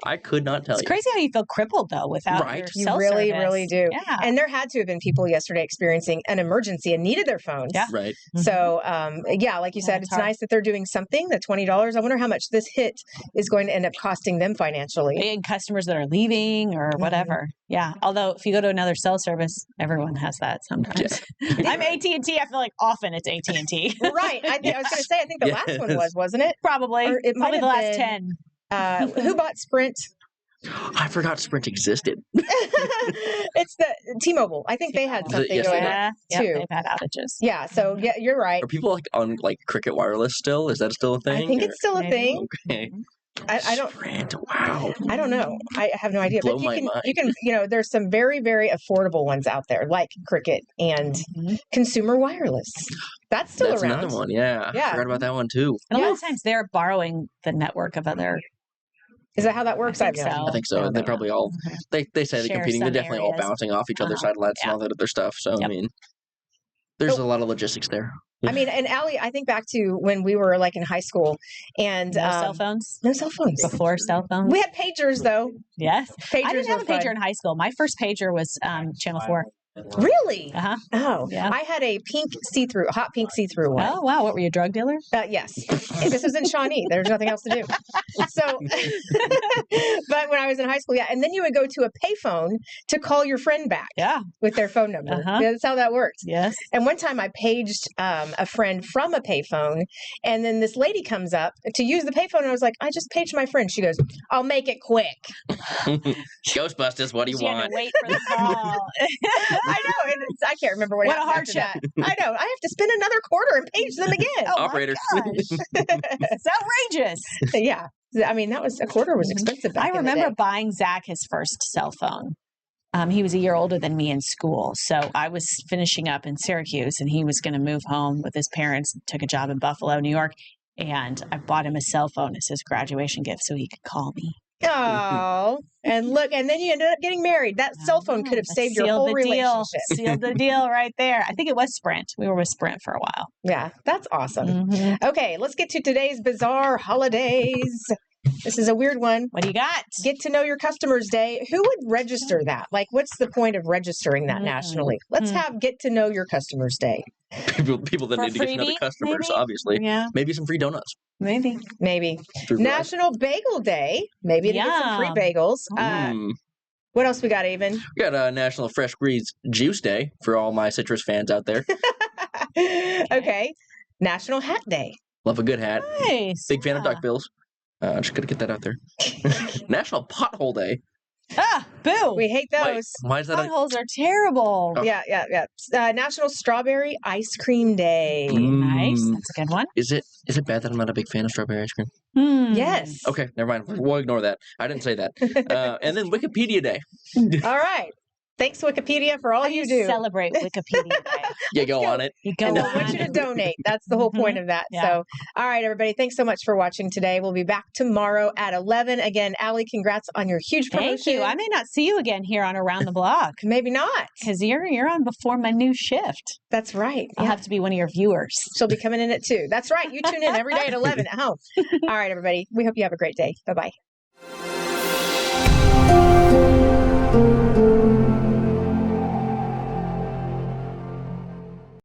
Speaker 1: I could not tell
Speaker 4: It's
Speaker 1: you.
Speaker 4: crazy how you feel crippled though without
Speaker 1: Right.
Speaker 4: your
Speaker 2: You
Speaker 4: cell
Speaker 2: really,
Speaker 4: service.
Speaker 2: really do.
Speaker 4: Yeah.
Speaker 2: And there had to have been people yesterday experiencing an emergency and needed their phones.
Speaker 4: Yeah.
Speaker 1: Right.
Speaker 2: So, yeah, like you
Speaker 4: Yeah,
Speaker 2: said,
Speaker 4: it's
Speaker 2: it's
Speaker 4: hard.
Speaker 2: nice that they're doing something. The $20. I wonder how much this hit is going to end up costing them financially.
Speaker 4: And customers that are leaving or
Speaker 2: Mm-hmm.
Speaker 4: whatever. Yeah. Although if you go to another cell service, everyone has that sometimes. I'm AT&T. I feel like often it's AT&T.
Speaker 2: Right. I was going to say, I think the last one
Speaker 1: Yes.
Speaker 2: was, wasn't it?
Speaker 4: Probably.
Speaker 2: Or it might
Speaker 4: Probably the
Speaker 2: have
Speaker 4: last
Speaker 2: been-
Speaker 4: 10.
Speaker 2: Who bought Sprint?
Speaker 1: I forgot Sprint existed.
Speaker 2: It's the T-Mobile. I think they had
Speaker 1: Was it
Speaker 2: something going on.
Speaker 1: yesterday?
Speaker 4: Yeah.
Speaker 2: too.
Speaker 4: Yep, they've had outages.
Speaker 2: Yeah. So, yeah, you're right.
Speaker 1: Are people on Cricket Wireless still? Is that still a thing?
Speaker 2: I think it's still a
Speaker 4: Maybe.
Speaker 2: thing.
Speaker 1: Okay.
Speaker 2: I don't.
Speaker 1: Sprint. Wow.
Speaker 2: I don't know. I have no idea.
Speaker 1: Blow
Speaker 2: But
Speaker 1: my
Speaker 2: you can, there's some very, very affordable ones out there, like Cricket and
Speaker 4: Mhm.
Speaker 2: Consumer Wireless. That's still
Speaker 1: That's
Speaker 2: around.
Speaker 1: another one. Yeah.
Speaker 2: Yeah.
Speaker 1: I forgot about that one too.
Speaker 4: And a lot of
Speaker 2: Yes.
Speaker 4: times they're borrowing the network of other
Speaker 2: Is that how that works?
Speaker 4: I
Speaker 2: have
Speaker 4: think
Speaker 2: no
Speaker 4: so.
Speaker 2: idea.
Speaker 1: I think so.
Speaker 2: No,
Speaker 1: They
Speaker 2: no, no.
Speaker 1: probably all they say they're
Speaker 4: Share
Speaker 1: competing. They're
Speaker 4: some
Speaker 1: definitely all
Speaker 4: areas.
Speaker 1: bouncing off each other's
Speaker 4: Uh-huh.
Speaker 1: satellites and
Speaker 4: Yeah.
Speaker 1: all that other stuff. So I
Speaker 4: Yep.
Speaker 1: mean, there's
Speaker 2: So-
Speaker 1: a lot of logistics there.
Speaker 2: I mean, and Allie, I think back to when we were like in high school and
Speaker 4: No cell phones?
Speaker 2: No cell phones.
Speaker 4: Before cell phones?
Speaker 2: We had pagers though.
Speaker 4: Yes.
Speaker 2: Pagers
Speaker 4: I didn't have a
Speaker 2: were fun.
Speaker 4: pager in high school. My first pager was Channel 4.
Speaker 2: Really?
Speaker 4: Uh-huh.
Speaker 2: Oh,
Speaker 4: Yeah.
Speaker 2: I had a hot pink see-through one.
Speaker 4: Oh, wow. What were you, a drug dealer?
Speaker 2: Yes. This was in Shawnee. There's nothing else to do. So, but when I was in high school, yeah. And then you would go to a payphone to call your friend back
Speaker 4: Yeah.
Speaker 2: with their phone number.
Speaker 4: Uh-huh.
Speaker 2: That's how that worked.
Speaker 4: Yes.
Speaker 2: And one time I paged a friend from a payphone, and then this lady comes up to use the payphone, and I was like, I just paged my friend. She goes, I'll make it quick.
Speaker 1: Ghostbusters, what do you
Speaker 4: She had
Speaker 1: want?
Speaker 4: to wait for the call.
Speaker 2: I know. And I can't remember what
Speaker 4: What a
Speaker 2: happened after
Speaker 4: hardship.
Speaker 2: that. I know. I have to spend another quarter and page them again.
Speaker 4: Oh, my
Speaker 1: Operator.
Speaker 4: It's outrageous.
Speaker 2: Yeah. I mean, a quarter was expensive back
Speaker 4: I
Speaker 2: in the
Speaker 4: remember
Speaker 2: day.
Speaker 4: buying Zach his first cell phone. He was a year older than me in school. So I was finishing up in Syracuse and he was going to move home with his parents, took a job in Buffalo, New York. And I bought him a cell phone as his graduation gift so he could call me.
Speaker 2: Oh, and look, and then you ended up getting married. That cell phone could have
Speaker 4: That
Speaker 2: saved your
Speaker 4: sealed
Speaker 2: whole
Speaker 4: the
Speaker 2: relationship.
Speaker 4: deal. Sealed the deal right there. I think it was Sprint. We were with Sprint for a while.
Speaker 2: Yeah, that's awesome.
Speaker 4: Mhm.
Speaker 2: Okay, let's get to today's bizarre holidays. This is a weird one.
Speaker 4: What do you got?
Speaker 2: Get to know your customers day. Who would register that? Like, what's the point of registering that
Speaker 4: Mm.
Speaker 2: nationally? Let's
Speaker 4: Mm.
Speaker 2: have get to know your customers day.
Speaker 1: people that
Speaker 4: For
Speaker 1: need to get to know the
Speaker 4: freebie,
Speaker 1: customers,
Speaker 4: maybe?
Speaker 1: obviously.
Speaker 4: Yeah,
Speaker 1: Maybe some free donuts.
Speaker 4: maybe.
Speaker 2: Maybe
Speaker 1: through Verizon.
Speaker 2: National Bagel Day. Maybe to get some free
Speaker 4: Yum.
Speaker 2: bagels.
Speaker 1: Mm.
Speaker 2: What else we got, Even?
Speaker 1: We got National Fresh Squeezed Juice Day for all my citrus fans out there.
Speaker 2: Okay. National Hat Day.
Speaker 1: Love a good hat.
Speaker 4: Nice.
Speaker 1: Big fan of
Speaker 4: Yeah.
Speaker 1: duck bills. Just gotta get that out there. National Pothole Day.
Speaker 4: Ah, boo.
Speaker 2: We hate
Speaker 1: Why,
Speaker 2: those.
Speaker 1: why is that?
Speaker 4: Potholes are terrible.
Speaker 1: Oh.
Speaker 2: Yeah. National Strawberry Ice Cream Day.
Speaker 4: Nice.
Speaker 1: Mm.
Speaker 4: That's a good one.
Speaker 1: Is it bad that I'm not a big fan of strawberry ice cream?
Speaker 4: Hmm.
Speaker 2: Yes.
Speaker 1: Okay, never mind. We'll ignore that. I didn't say that. And then Wikipedia Day.
Speaker 2: All right. Thanks, Wikipedia, for all
Speaker 4: How
Speaker 2: you do.
Speaker 4: celebrate Wikipedia Day?
Speaker 1: You go on it.
Speaker 4: You go
Speaker 2: And I
Speaker 4: on.
Speaker 2: want you to donate. That's the whole point of that.
Speaker 4: Yeah.
Speaker 2: So, all right, everybody. Thanks so much for watching today. We'll be back tomorrow at 11. Again, Allie, congrats on your huge promotion.
Speaker 4: Thank you. I may not see you again here on Around the Block
Speaker 2: Maybe not.
Speaker 4: because you're on before my new shift.
Speaker 2: That's right.
Speaker 4: I'll
Speaker 2: Yeah.
Speaker 4: have to be one of your viewers.
Speaker 2: She'll be coming in at 2. That's right. You tune in every day at 11 at home. All right, everybody. We hope you have a great day. Bye-bye.